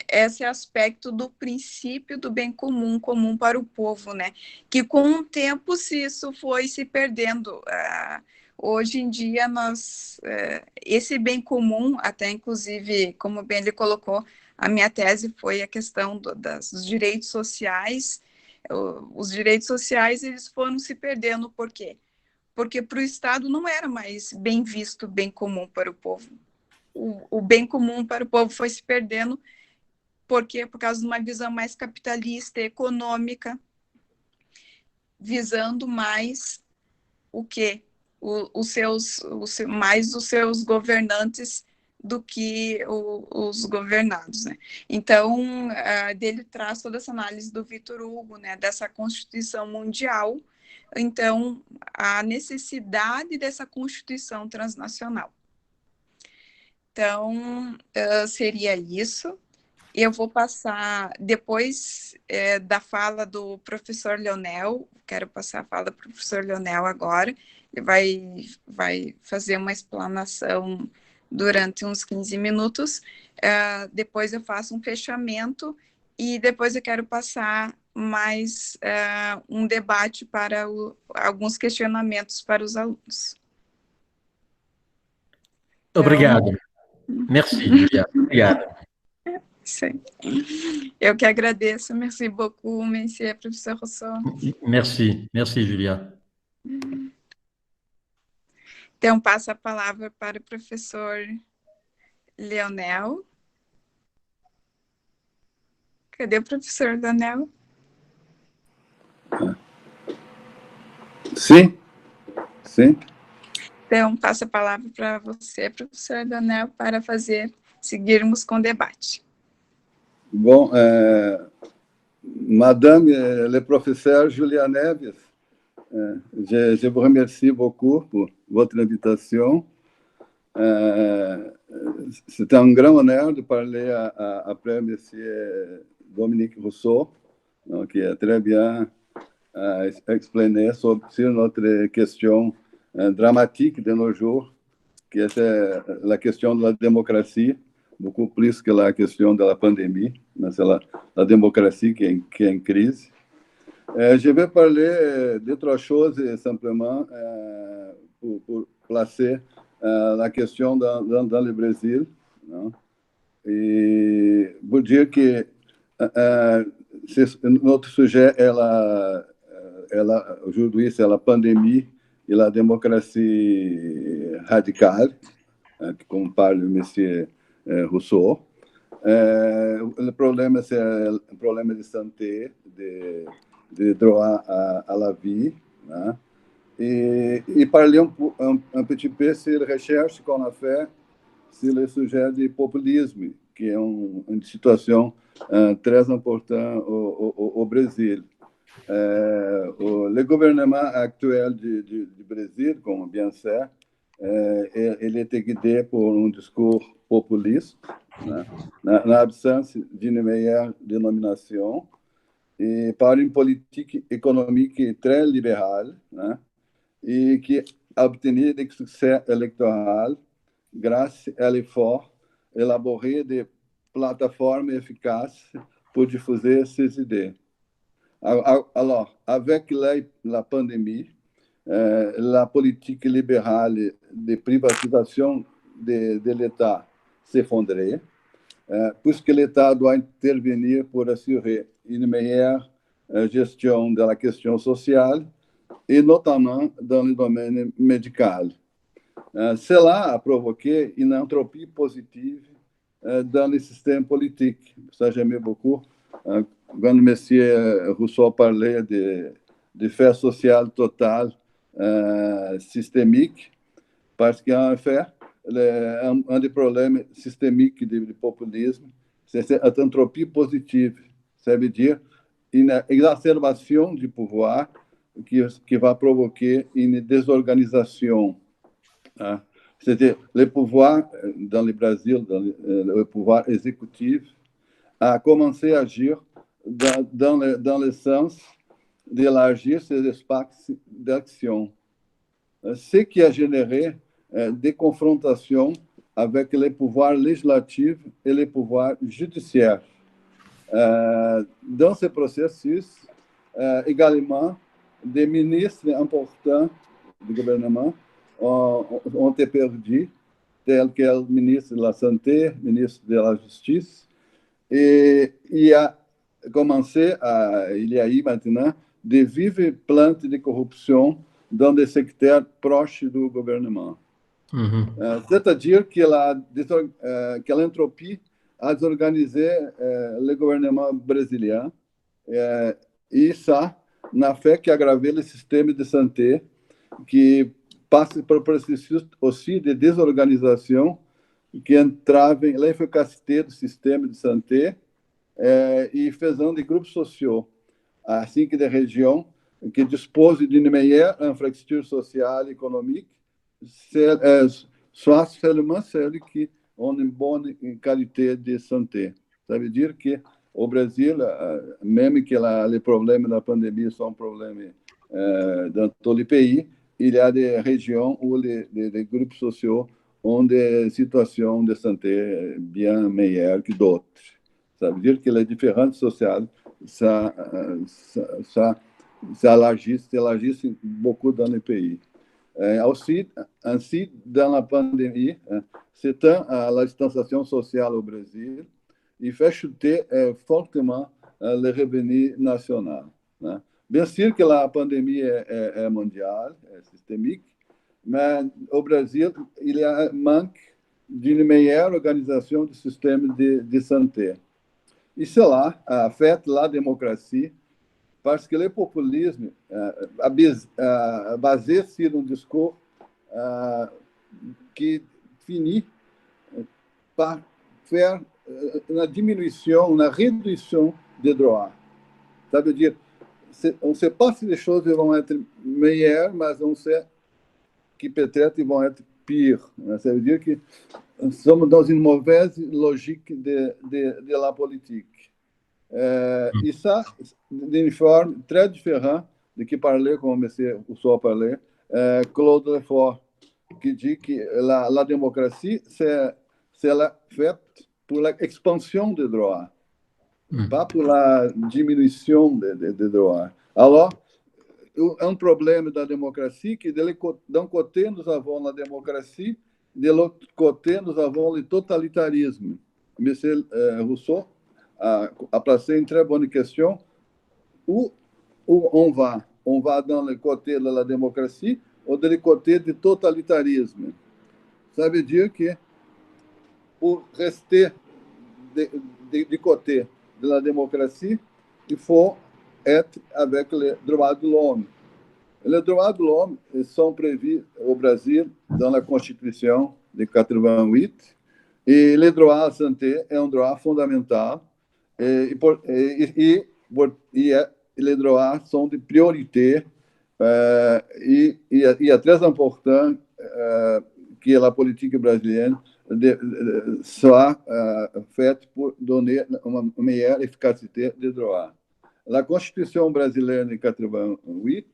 esse aspecto do princípio do bem comum para o povo, né? Que com o tempo isso foi se perdendo. Hoje em dia, esse bem comum, até inclusive, como bem ele colocou, a minha tese foi a questão dos direitos sociais. Os direitos sociais, eles foram se perdendo, por quê? Porque para o Estado não era mais bem visto bem comum para o povo. O bem comum para o povo foi se perdendo. Por quê? Por causa de uma visão mais capitalista, econômica, visando mais o quê? Mais os seus governantes do que os governados, né? Então, dele traz toda essa análise do Victor Hugo, né? Dessa Constituição Mundial, então, a necessidade dessa Constituição transnacional. Então, seria isso. Eu vou passar, depois da fala do professor Leonel, quero passar a fala do professor Leonel agora, ele vai fazer uma explanação durante uns 15 minutos, depois eu faço um fechamento, e depois eu quero passar mais um debate para alguns questionamentos para os alunos. Obrigado. Merci, Julia. Obrigado. Sim. Eu que agradeço. Merci beaucoup, monsieur professeur Rousseau. Merci, Julia. Então, passo a palavra para o professor Leonel. Cadê o professor Leonel? Sim, sim. Então, passo a palavra para você, professor Leonel, para seguirmos com o debate. Bon, Madame le professeur Julia Neves, je vous remercie beaucoup pour votre invitation. C'est un grand honneur de parler après M. Dominique Rousseau, donc, qui a très bien expliqué sur notre question dramatique de nos jours, qui était la question de la démocratie, beaucoup plus que la question de la pandémie, mais c'est la démocratie qui est en crise. Je vais parler de trois choses simplement pour placer la question dans le Brésil. Non? Et pour dire que notre sujet aujourd'hui, c'est la pandémie et la démocratie radicale, comme parle M. Rousseau. Le problème, c'est le problème de santé, de droit à la vie. Hein? Et parler un petit peu sur la recherche qu'on a fait sur le sujet du populisme, qui est une situation très importante au Brésil. Le gouvernement actuel du Brésil, comme bien sait, ele est guidé por discours populiste, né, na absence d'une meilleure dénomination, et par une politique économique très libérale, né, et qui a obtenu des succès électoraux grâce à l'effort élaboré de plateformes efficaces pour diffuser ses idées. Alors, avec la pandémie, la politique libérale de privatisation de l'État s'effondrait, puisque l'État doit intervenir pour assurer une meilleure gestion de la question sociale et notamment dans le domaine médical. Cela a provoqué une entropie positive dans le système politique. Ça, j'aimais beaucoup quand M. Rousseau parlait de fait social total systémique, parce qu'en fait, un des problèmes systémiques du populisme, c'est cette entropie positive. Ça veut dire une exacerbation du pouvoir qui va provoquer une désorganisation. Hein. C'est-à-dire, le pouvoir, dans le Brésil, le pouvoir exécutif, a commencé à agir dans le sens d'élargir ses espaces d'action, ce qui a généré des confrontations avec les pouvoirs législatifs et les pouvoirs judiciaires. Dans ce processus, également, des ministres importants du gouvernement ont été perdus, tels que le ministre de la Santé, le ministre de la Justice, et il y a commencé il y a eu maintenant de vives plaintes de corruption dans des secteurs proches du gouvernement. C'est-à-dire que l'entropie a désorganisé le gouvernement brésilien et ça n'a fait qu'aggraver le système de santé qui passe par un processus aussi de désorganisation qui entrave l'efficacité do sistema de santé e faisant des groupes sociaux, ainsi que des régions que disposent d'une meilleure infrastructure sociale et économique, soit seulement celles qui ont une bonne qualité de santé. Ça veut dire qu'au Brésil, même que les problèmes de la pandémie sont problèmes dans tout le pays, il y a des régions où les groupes sociaux ont des situations de santé bien meilleures que d'autres. Ça veut dire que les différences sociales s'élargissent beaucoup dans le pays. Ainsi, dans la pandémie, s'étend la distanciation sociale au Brésil et fait chuter fortement les revenus nationaux. Né? Bien sûr que la pandémie est mondiale, est systémique, mais au Brésil, il y a un manque d'une meilleure organisation du système de santé. E cela afeta la démocratie parce que le populisme basé sur un discours qui finit par faire une diminution, une réduction des droits. Ça veut dire, on ne sait pas si les choses vont être meilleures, mais on sait que peut-être vont être pire. Ça veut dire que sommes dans une mauvaise logique de la politique. Et ça, d'une forme très différente de que parlait, comme M. Rousseau parlait, Claude Lefort, qui dit que la démocratie, c'est faite pour l'expansion des droits, pas pour la diminution des droits. Alors, un problème da démocratie que d'un côté nous avons la démocratie, de l'autre côté nous avons le totalitarisme. M. Rousseau a placé une très bonne question. Où on va? On va dans le côté de la démocratie ou do côté du totalitarisme? Ça veut dire que pour rester du côté de la démocratie, il faut être avec les droits de l'homme. Les droits de l'homme sont prévus au Brasil dans la Constitution de 88 et le droit à la santé est un droit fondamental et les droits sont de priorité e é très important que a política brasileira soit faite pour donner une meilleure efficacité des droits. La Constitution brasileira de 88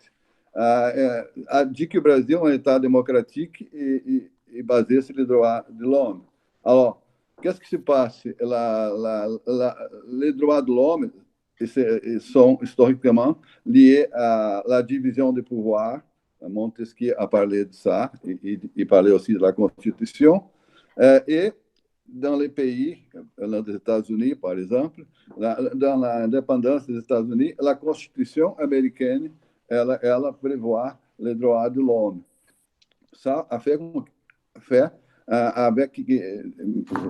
a dit que o Brasil é um État démocratique et basé sur les droits de l'homme. Alors, qu'est-ce qui se passe? Les droits de l'homme sont historiquement liés à la division des pouvoirs. Montesquieu a parlé de ça, et parlait aussi de la Constitution. Et dans les pays, dans les États-Unis, par exemple, dans l'indépendance des États-Unis, la Constitution américaine, ela prévoit les droits de l'homme. Ça a fait avec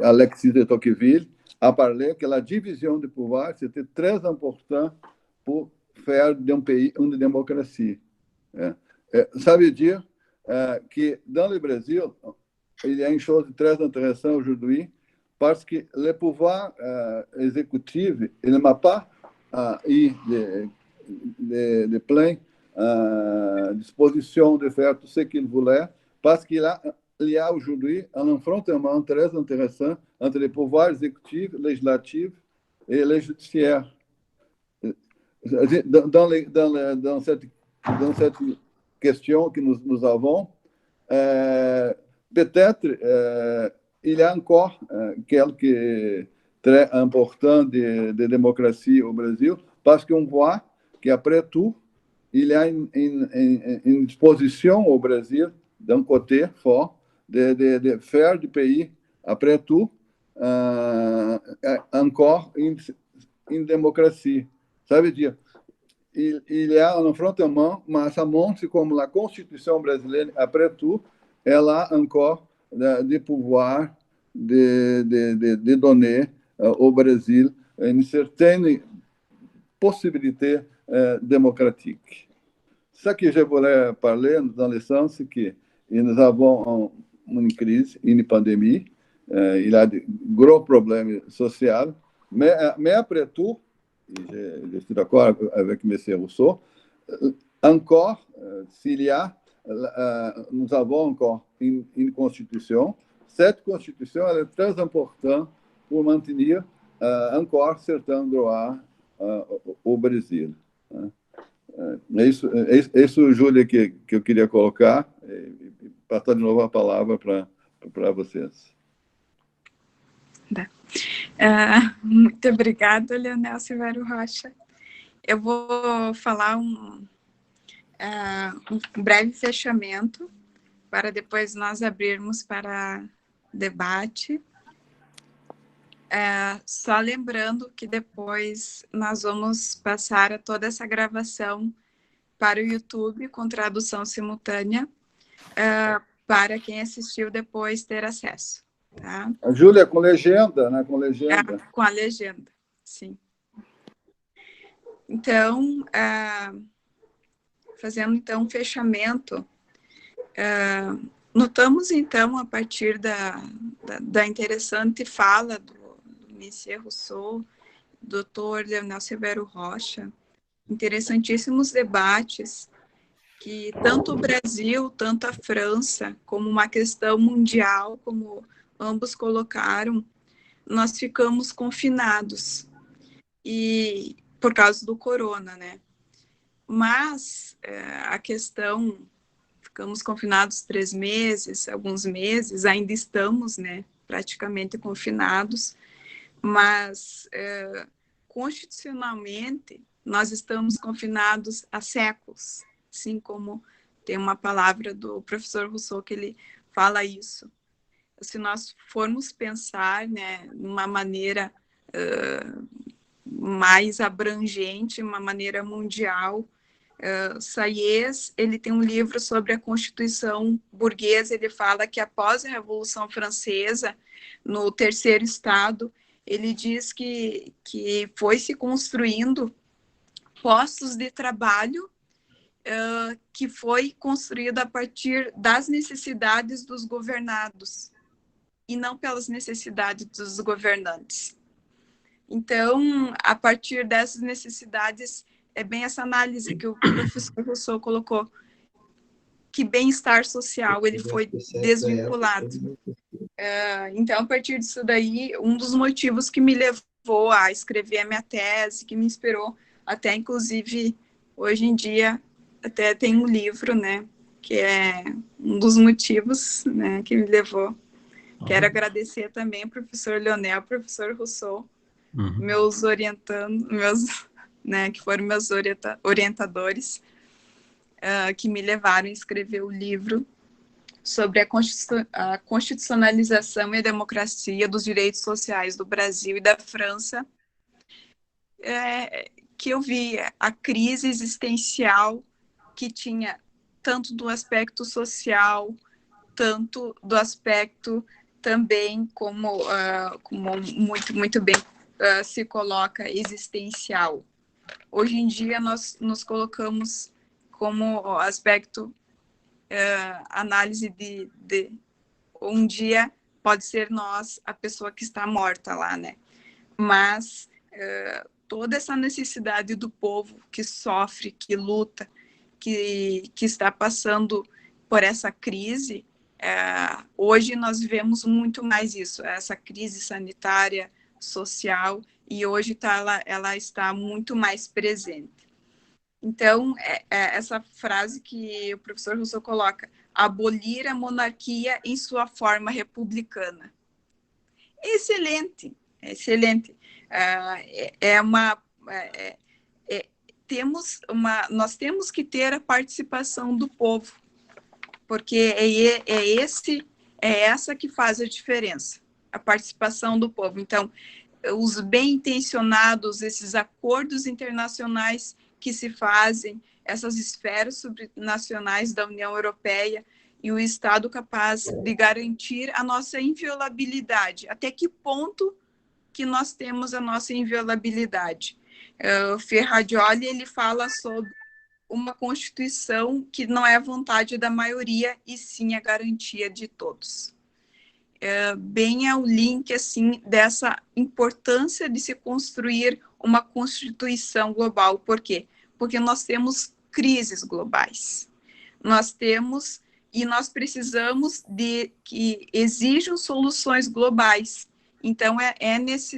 Alexis de Tocqueville, a parlé que la division de pouvoir, c'était très important pour faire d'un pays une démocratie. Ça veut dire que dans le Brésil, il y a une chose très intéressante aujourd'hui, parce que le pouvoir exécutif, il n'a pas eu de pleine disposition de faire tout ce qu'il voulait, parce qu'il y a aujourd'hui un affrontement très intéressant entre les pouvoirs exécutifs, législatifs et les judiciaires. Dans cette question que nous avons, peut-être il y a encore quelques traits importants de démocratie au Brésil, parce qu'on voit qu'après tout, il y a une disposition au Brésil, d'un côté fort, de faire du pays, après tout, encore une démocratie. Ça veut dire il y a un affrontement, mais ça montre comme la Constitution brasileira, après tout, elle a encore des pouvoirs de donner au Brésil une certaine possibilité démocratique. Ce que je voulais parler dans le sens que nous avons une crise, une pandémie, il y a de gros problèmes sociaux, mais après tout, je suis d'accord avec M. Rousseau, encore, s'il y a, nous avons encore une constitution. Cette constitution elle est très importante pour maintenir encore certains droits au Brasil. É isso, Júlia, que eu queria colocar e passar de novo a palavra para vocês. Muito obrigada, Leonel Severo Rocha. Eu vou falar um breve fechamento para depois nós abrirmos para debate. Só lembrando que depois nós vamos passar toda essa gravação para o YouTube com tradução simultânea para quem assistiu depois ter acesso. Tá? Júlia, com legenda, né? Com legenda. Com a legenda, sim. Então, fazendo então um fechamento, notamos então, a partir da interessante fala do M. Rousseau, Dr. Leonel Severo Rocha, interessantíssimos debates que tanto o Brasil, tanto a França, como uma questão mundial, como ambos colocaram, nós ficamos confinados, e por causa do corona, né? Mas a questão, ficamos confinados 3 meses, alguns meses, ainda estamos, né, praticamente confinados, mas constitucionalmente nós estamos confinados há séculos, assim como tem uma palavra do professor Rousseau que ele fala isso. Se nós formos pensar, né, numa maneira mais abrangente, uma maneira mundial, Sayes, ele tem um livro sobre a Constituição burguesa, ele fala que após a Revolução Francesa, no terceiro estado, ele diz que foi se construindo postos de trabalho que foi construído a partir das necessidades dos governados e não pelas necessidades dos governantes. Então, a partir dessas necessidades, é bem essa análise que o professor Rousseau colocou, que bem-estar social ele foi desvinculado. Então, a partir disso daí, um dos motivos que me levou a escrever a minha tese, que me inspirou, até inclusive, hoje em dia, até tem um livro, né, que é um dos motivos, né, que me levou. Quero agradecer também ao professor Leonel, ao professor Rousseau, meus orientandos, né, que foram meus orientadores, que me levaram a escrever o livro sobre a constitucionalização e a democracia dos direitos sociais do Brasil e da França, que eu vi a crise existencial que tinha tanto do aspecto social, tanto do aspecto também como muito bem se coloca existencial. Hoje em dia nós nos colocamos como aspecto análise de um dia pode ser nós a pessoa que está morta lá, né? Mas toda essa necessidade do povo que sofre, que luta, que está passando por essa crise, hoje nós vivemos muito mais isso, essa crise sanitária, social, e hoje ela está muito mais presente. Então, essa frase que o professor Rousseau coloca, abolir a monarquia em sua forma republicana. Excelente, excelente. Nós temos que ter a participação do povo, porque é essa que faz a diferença, a participação do povo. Então, os bem-intencionados, esses acordos internacionais que se fazem, essas esferas supranacionais da União Europeia e o Estado capaz de garantir a nossa inviolabilidade. Até que ponto que nós temos a nossa inviolabilidade? O Ferrajoli, ele fala sobre uma Constituição que não é a vontade da maioria, e sim a garantia de todos. Bem é o link assim, dessa importância de se construir uma Constituição global. Por quê? Porque nós temos crises globais. Nós temos e nós precisamos de que exijam soluções globais. Então,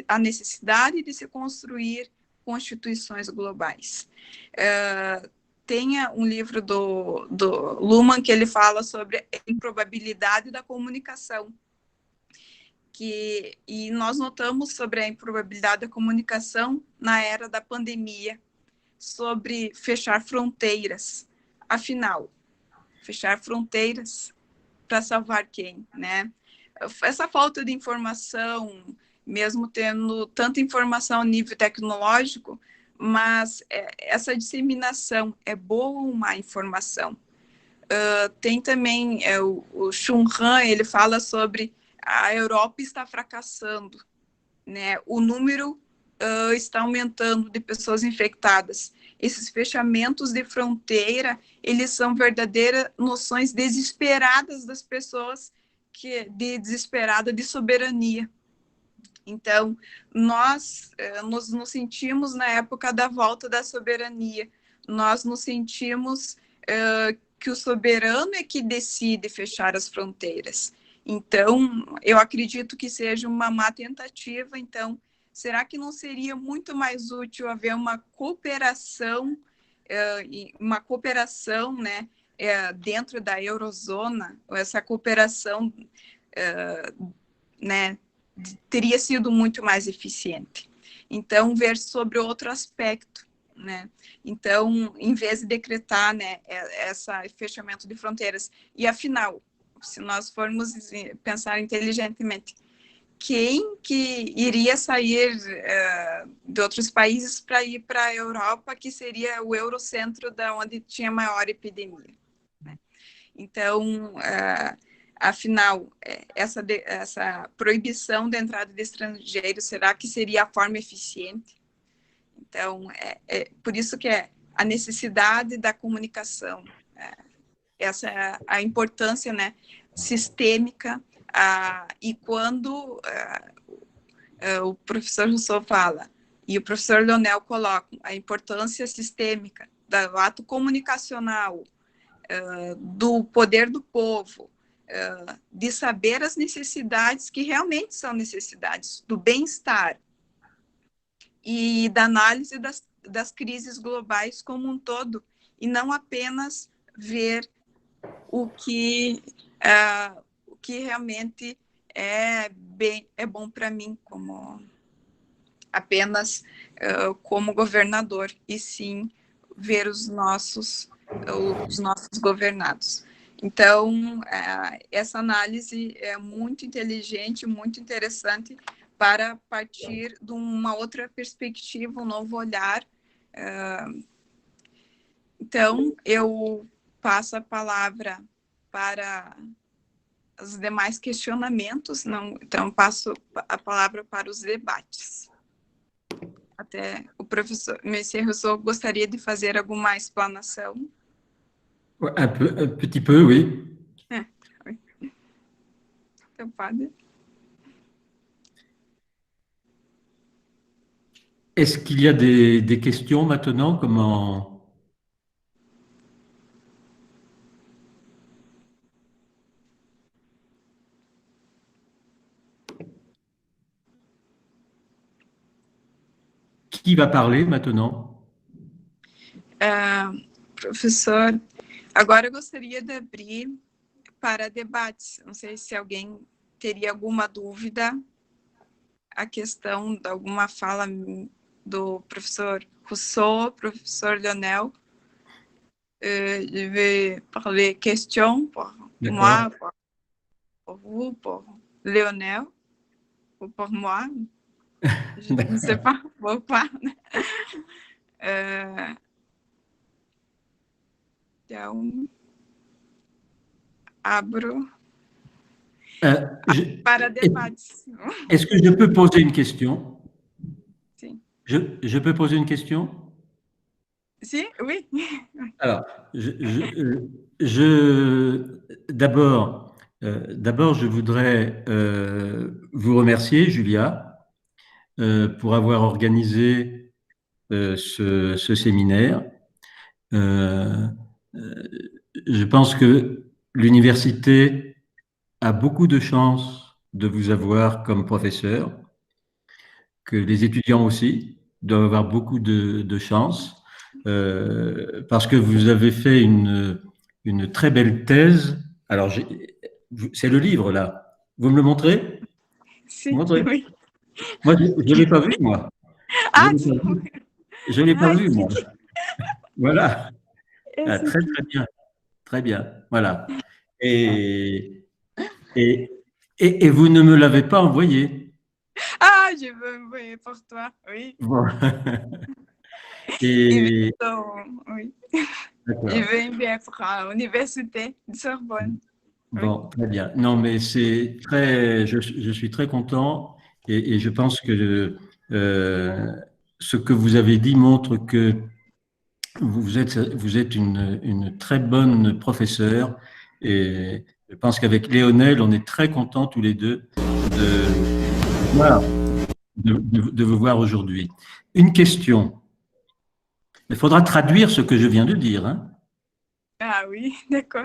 a necessidade de se construir constituições globais. Tenha um livro do Luhmann que ele fala sobre a improbabilidade da comunicação. E nós notamos sobre a improbabilidade da comunicação na era da pandemia, sobre fechar fronteiras. Afinal, fechar fronteiras para salvar quem, né? Essa falta de informação, mesmo tendo tanta informação a nível tecnológico, mas essa disseminação é boa ou má informação? Tem também o Chun Han, ele fala sobre a Europa está fracassando, né? O número está aumentando de pessoas infectadas. Esses fechamentos de fronteira, eles são verdadeiras noções desesperadas das pessoas, desesperada de soberania. Então, nós nos sentimos na época da volta da soberania, nós nos sentimos que o soberano é que decide fechar as fronteiras. Então, eu acredito que seja uma má tentativa. Então, será que não seria muito mais útil haver uma cooperação, né, dentro da eurozona? Essa cooperação, né, teria sido muito mais eficiente. Então, ver sobre outro aspecto, né? Então, em vez de decretar, né, esse fechamento de fronteiras. E, afinal, se nós formos pensar inteligentemente, quem que iria sair de outros países para ir para a Europa, que seria o eurocentro da onde tinha maior epidemia, né? Então, afinal, essa proibição da entrada de estrangeiros, será que seria a forma eficiente? Então, por isso que é a necessidade da comunicação, essa é a importância, né, sistêmica, e quando o professor Rousseau fala, e o professor Leonel coloca a importância sistêmica do ato comunicacional, do poder do povo, de saber as necessidades que realmente são necessidades, do bem-estar, e da análise das crises globais como um todo, e não apenas ver o que realmente é bom para mim, apenas como governador, e sim ver os nossos governados. Então, essa análise é muito inteligente, muito interessante, para partir de uma outra perspectiva, um novo olhar. Então, eu passo a palavra para os demais questionamentos, então passo a palavra para os debates. Até o professor Monsieur Rousseau gostaria de fazer alguma explanação? Un petit peu, oui. Oui. Então, pode. Est-ce qu'il y a des questions maintenant? Comment... Qui va parler maintenant? Professor, agora eu gostaria de abrir para debates. Não sei se alguém teria alguma dúvida, a questão de alguma fala do professor Rousseau, professor Leonel. Je vais parler question pour moi, pour vous, pour Leonel, ou pour moi. Je ne sais pas pourquoi. Então, abro para debates. Est-ce que je peux poser une question? Sim. Je peux poser une question? Sim, oui. Alors, d'abord, je voudrais vous remercier, Julia, pour avoir organisé ce séminaire. Je pense que l'université a beaucoup de chance de vous avoir comme professeur, que les étudiants aussi doivent avoir beaucoup de chance, parce que vous avez fait une très belle thèse. Alors, c'est le livre, là. Vous me le montrez? Sim, Montrez. oui. Moi, je ne l'ai pas vu, moi. Je ne l'ai pas vu, moi. Voilà. Ah, très, très bien. Très bien. Voilà. Et vous ne me l'avez pas envoyé. Ah, je vais envoyer pour toi, oui. Bon. Oui. Je D'accord. vais envoyer pour l'université de Sorbonne. Bon, très bien. Non, mais c'est très, je suis très content et je pense que ce que vous avez dit montre que vous êtes une très bonne professeure, et je pense qu'avec Léonel, on est très contents tous les deux de vous voir aujourd'hui. Une question. Il faudra traduire ce que je viens de dire, hein. Ah oui, d'accord.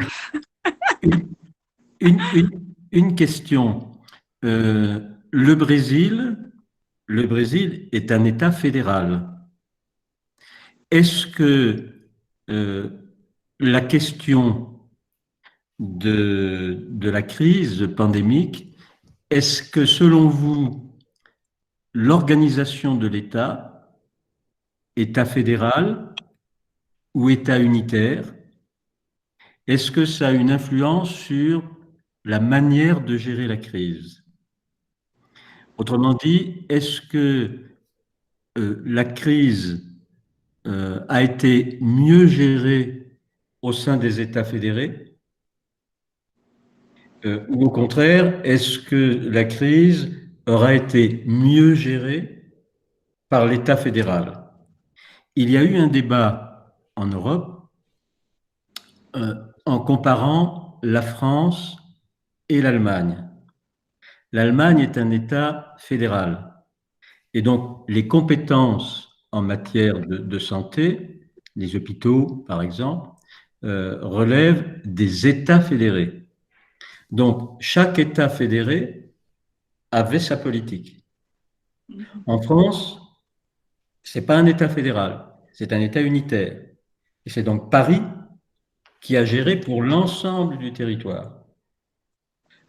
Une question. Le Brésil est un État fédéral. Est-ce que la question de la crise pandémique, est-ce que selon vous, l'organisation de l'État, État fédéral ou État unitaire, est-ce que ça a une influence sur la manière de gérer la crise? Autrement dit, est-ce que la crise a été mieux gérée au sein des États fédérés ou au contraire, est-ce que la crise aura été mieux gérée par l'État fédéral? Il y a eu un débat en Europe en comparant la France et l'Allemagne. L'Allemagne est un État fédéral et donc les compétences en matière de santé, les hôpitaux par exemple, relèvent des États fédérés. Donc chaque État fédéré avait sa politique. En France, c'est pas un État fédéral, c'est un État unitaire. Et c'est donc Paris qui a géré pour l'ensemble du territoire.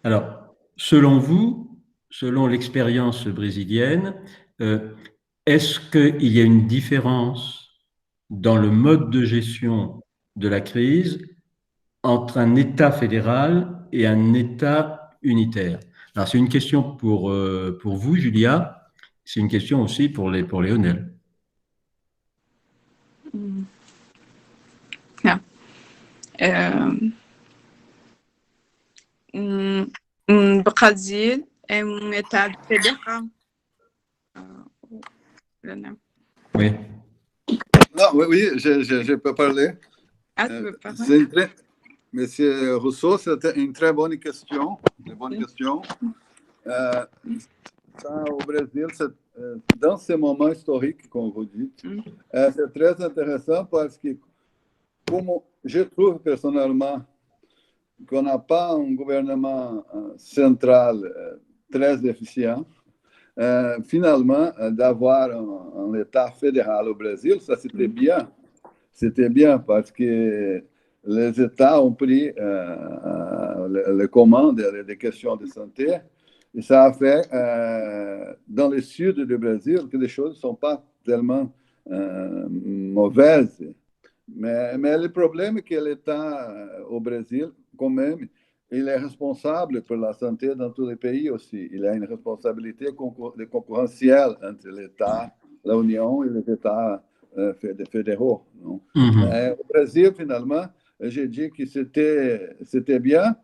Alors, selon vous, selon l'expérience brésilienne, est-ce qu'il y a une différence dans le mode de gestion de la crise entre un État fédéral et un État unitaire? Alors, c'est une question pour vous, Julia. C'est une question aussi pour Léonel. Brasil é um estado federal. Oui. Non, oui, je peux parler. Ah, tu veux parler? Monsieur Rousseau, c'était une très bonne question. Au Brésil, dans ce moment historique, comme vous dites, c'est très intéressant parce que, comme je trouve personnellement qu'on n'a pas un gouvernement central très efficient, finalement, d'avoir un État fédéral au Brésil, ça c'était bien. C'était bien parce que les États ont pris les commandes des questions de santé. Et ça a fait, dans le sud du Brésil, que les choses ne sont pas tellement mauvaises. Mais le problème est que l'État au Brésil, quand même, il est responsable pour la santé dans tous les pays aussi. Il a une responsabilité concurrentielle entre l'État, l'Union et les États fédéraux. Non? Au Brésil, finalement, j'ai dit que c'était bien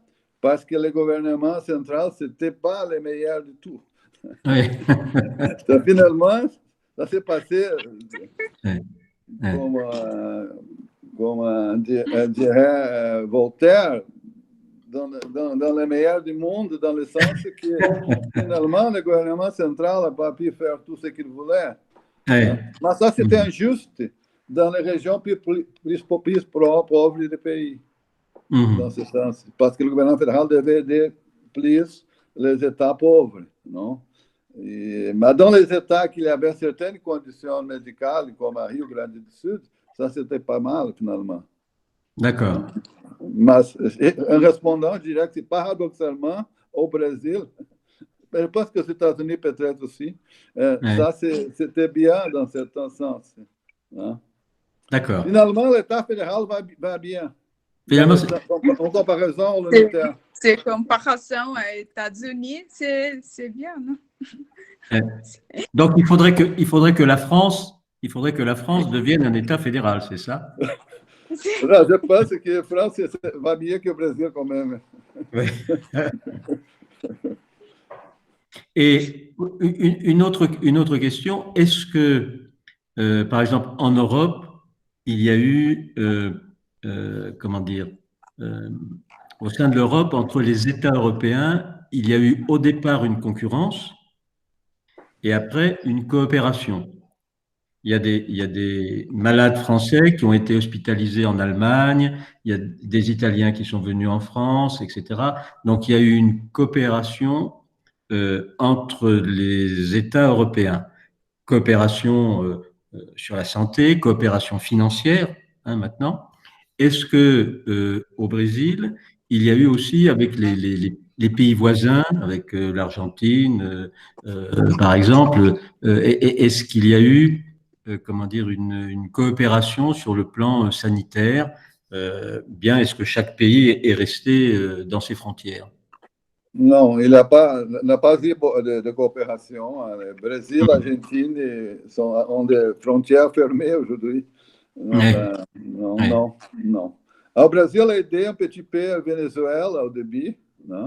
parce que le gouvernement central, ce n'était pas le meilleur du tout. Oui. Donc, finalement, ça s'est passé comme dirait Voltaire, dans le meilleur du monde, dans le sens que finalement, le gouvernement central n'a pas pu faire tout ce qu'il voulait. Mais ça, c'était injuste dans les régions plus pauvres du pays, dans ce sens. Parce que le gouvernement fédéral devait aider plus les États pauvres, non? Mais dans les États qui avaient certaines conditions médicales, comme à Rio Grande do Sul, ça, c'était pas mal, finalement. D'accord. Mais en répondant, je dirais que paradoxalement, au Brésil, je pense que aux États-Unis peut-être aussi, ça, c'était bien dans certains sens. Hein? D'accord. Finalement, l'État fédéral va bien. Finalement, en comparaison à l'unitaire. C'est comparaison aux États-Unis, c'est bien, non? Donc, il faudrait que la France devienne un État fédéral, c'est ça? Non, je pense que la France va mieux que le Brésil quand même. Oui. Et une autre question, est-ce que, par exemple, en Europe, il y a eu, comment dire, au sein de l'Europe, entre les États européens, il y a eu au départ une concurrence et après une coopération. il y a des malades français qui ont été hospitalisés en Allemagne, il y a des Italiens qui sont venus en France, etc. Donc, il y a eu une coopération entre les États européens. Coopération sur la santé, coopération financière, hein, maintenant. Est-ce que au Brésil, il y a eu aussi avec les pays voisins, avec l'Argentine, par exemple, est-ce qu'il y a eu, comment dire, une coopération sur le plan sanitaire? Bien, est-ce que chaque pays est resté dans ses frontières? Non, il n'a pas eu de coopération. Le Brésil, l'Argentine ont des frontières fermées aujourd'hui. Non, non, non, non. Au Brésil a aidé un petit peu a Venezuela au début. Não?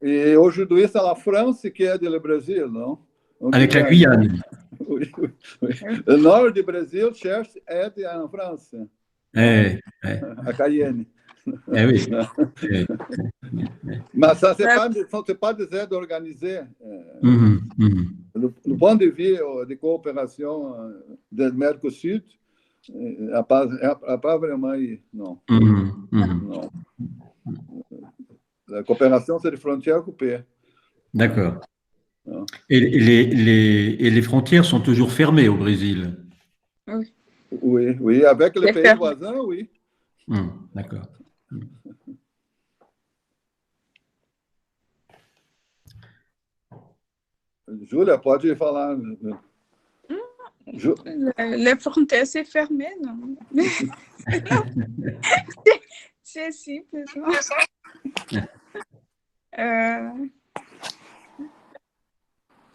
Et aujourd'hui, c'est la France qui aide le Brésil. Non? Donc, avec la Guyane. Oui, oui, oui. Le nord du Brésil cherche aide en France. À Cayenne. Oui. Mais ça, ce n'est pas des aides organisées. Du point de vue de coopération du Mercosur, il n'y a pas vraiment eu, non. Non. La coopération, c'est des frontières coupées. D'accord. Et les frontières sont toujours fermées au Brésil? Oui. Oui, oui, avec les pays voisins, oui. D'accord. Júlia, pode falar. Les frontières, c'est fermé, non? C'est simples.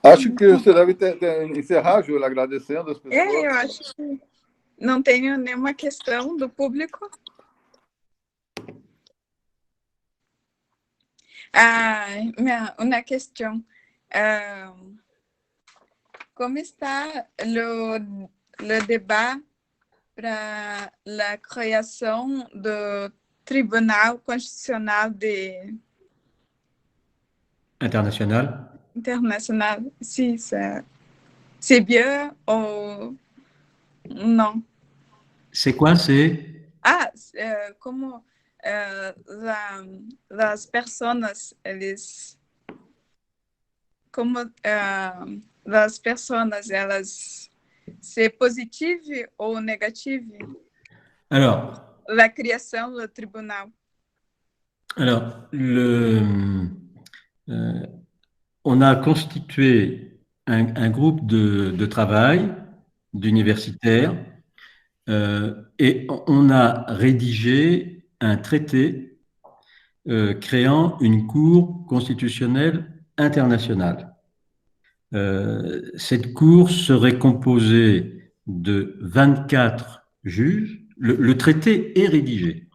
Acho que você deve encerrar, Júlia, agradecendo as pessoas. Eu acho que não tenho nenhuma questão do público. Uma questão. Como está le débat para a criação do Tribunal Constitucional International? International? Si c'est bien ou non? C'est quoi? C'est como as pessoas, eles... Como as pessoas, elas... C'est positive ou négative? Alors, la création du tribunal. Alors, on a constitué un groupe de travail d'universitaires et on a rédigé un traité créant une cour constitutionnelle internationale. Cette cour serait composée de 24 juges. Le traité est rédigé.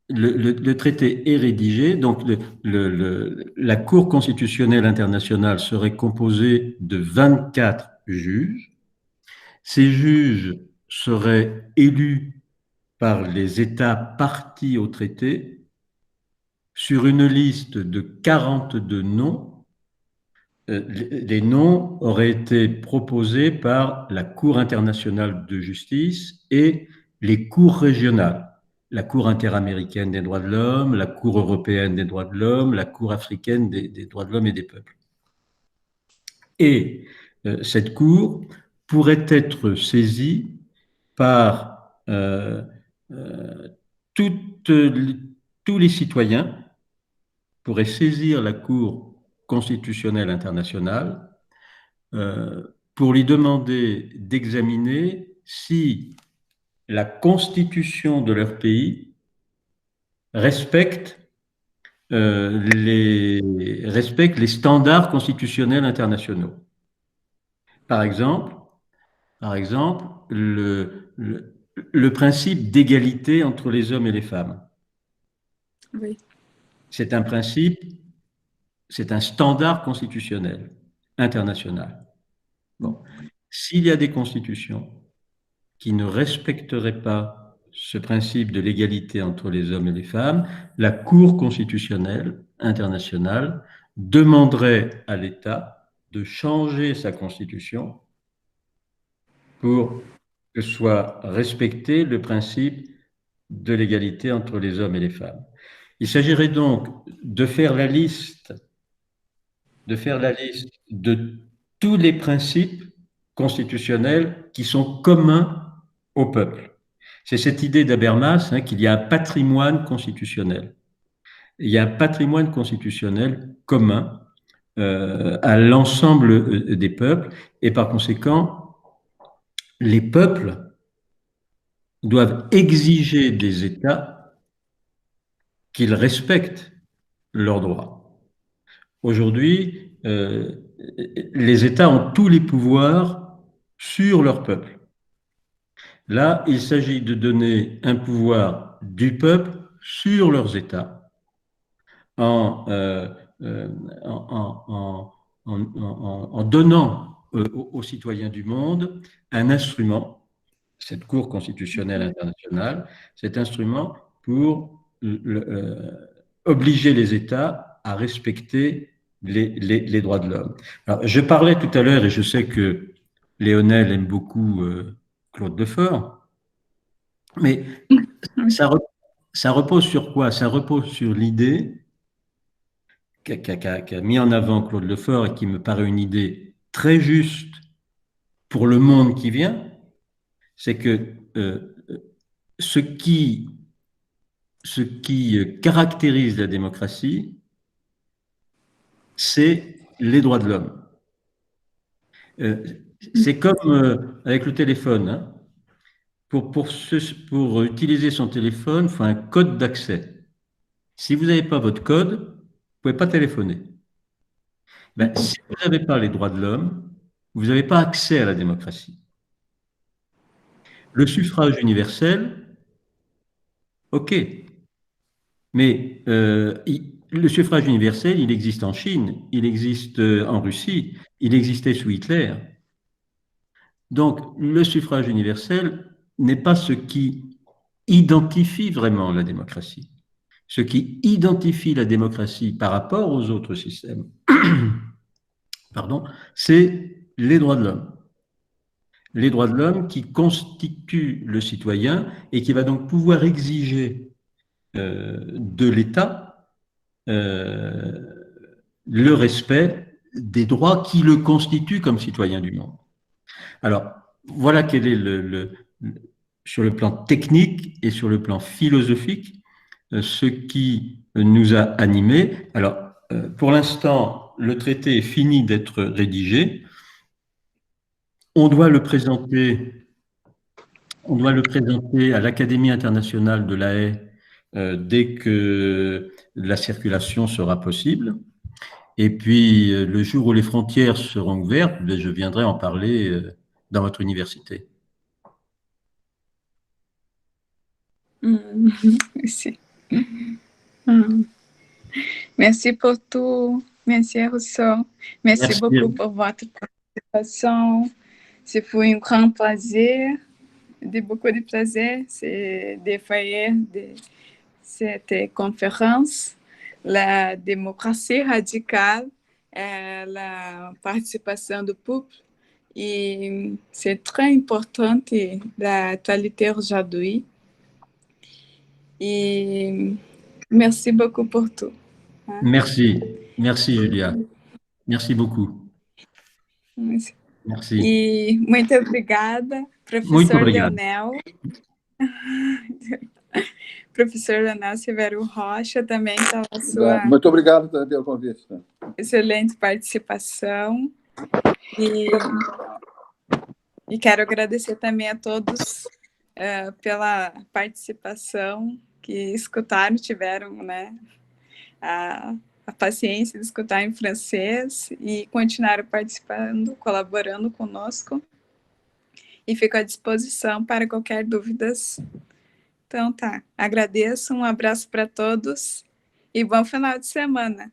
Le traité est rédigé, donc la Cour constitutionnelle internationale serait composée de 24 juges. Ces juges seraient élus par les États partis au traité sur une liste de 42 noms. Les noms auraient été proposés par la Cour internationale de justice et les cours régionales. La Cour interaméricaine des droits de l'homme, la Cour européenne des droits de l'homme, la Cour africaine des droits de l'homme et des peuples. Et cette Cour pourrait être saisie par tous les citoyens, pourraient saisir la Cour constitutionnelle internationale pour lui demander d'examiner si la constitution de leur pays respecte les standards constitutionnels internationaux. Par exemple, le principe d'égalité entre les hommes et les femmes. Oui. C'est un principe, c'est un standard constitutionnel international. Bon. S'il y a des constitutions qui ne respecteraient pas ce principe de l'égalité entre les hommes et les femmes, la Cour constitutionnelle internationale demanderait à l'État de changer sa constitution pour que soit respecté le principe de l'égalité entre les hommes et les femmes. Il s'agirait donc de faire la liste de tous les principes constitutionnels qui sont communs au peuple. C'est cette idée d'Habermas qu'il y a un patrimoine constitutionnel. Il y a un patrimoine constitutionnel commun à l'ensemble des peuples et par conséquent, les peuples doivent exiger des États qu'ils respectent leurs droits. Aujourd'hui, les États ont tous les pouvoirs sur leur peuple. Là, il s'agit de donner un pouvoir du peuple sur leurs États en donnant aux citoyens du monde un instrument, cette Cour constitutionnelle internationale, cet instrument pour obliger les États à respecter les droits de l'homme. Alors, je parlais tout à l'heure, et je sais que Léonel aime beaucoup Claude Lefort, mais ça repose sur quoi? Ça repose sur l'idée qu'a mis en avant Claude Lefort et qui me paraît une idée très juste pour le monde qui vient, c'est que ce qui caractérise la démocratie, c'est les droits de l'homme. C'est comme avec le téléphone. Hein. Pour utiliser son téléphone, il faut un code d'accès. Si vous n'avez pas votre code, vous ne pouvez pas téléphoner. Ben, si vous n'avez pas les droits de l'homme, vous n'avez pas accès à la démocratie. Le suffrage universel, ok, mais le suffrage universel, il existe en Chine, il existe en Russie, il existait sous Hitler. Donc, le suffrage universel n'est pas ce qui identifie vraiment la démocratie. Ce qui identifie la démocratie par rapport aux autres systèmes, pardon, c'est les droits de l'homme. Les droits de l'homme qui constituent le citoyen et qui va donc pouvoir exiger de l'État le respect des droits qui le constituent comme citoyen du monde. Alors, voilà quel est sur le plan technique et sur le plan philosophique, ce qui nous a animés. Alors, pour l'instant, le traité est fini d'être rédigé. On doit le présenter à l'Académie internationale de La Haye dès que la circulation sera possible. Et puis, le jour où les frontières seront ouvertes, je viendrai en parler dans votre université. Merci. Merci pour tout, Monsieur Rousseau. Merci beaucoup pour votre participation. Ce fut un grand plaisir, beaucoup de plaisir, de faire cette conférence. La démocratie radicale, la participation du peuple, et c'est très important l'actualité aujourd'hui. Et merci beaucoup pour tout. Merci Julia. Merci beaucoup. Merci. Merci. E muito obrigada, professor Leonel. Professor Leonel Severo Rocha, também pela sua... Muito obrigado pelo convite. Excelente participação. E quero agradecer também a todos pela participação, que escutaram, tiveram, né, a paciência de escutar em francês e continuaram participando, colaborando conosco. E fico à disposição para qualquer dúvidas. Então tá, agradeço, um abraço para todos e bom final de semana.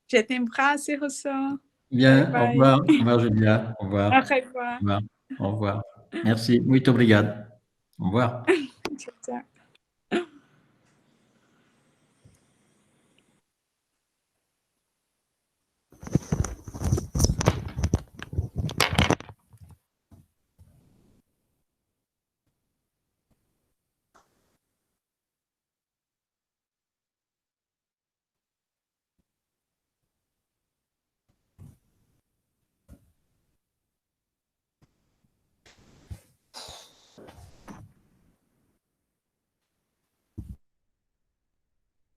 Je t'embrasse, Rousseau. Bien, bye bye. Au revoir Julia, au revoir. Au revoir. Au revoir. Merci, muito obrigado. Au revoir. Tchau, tchau.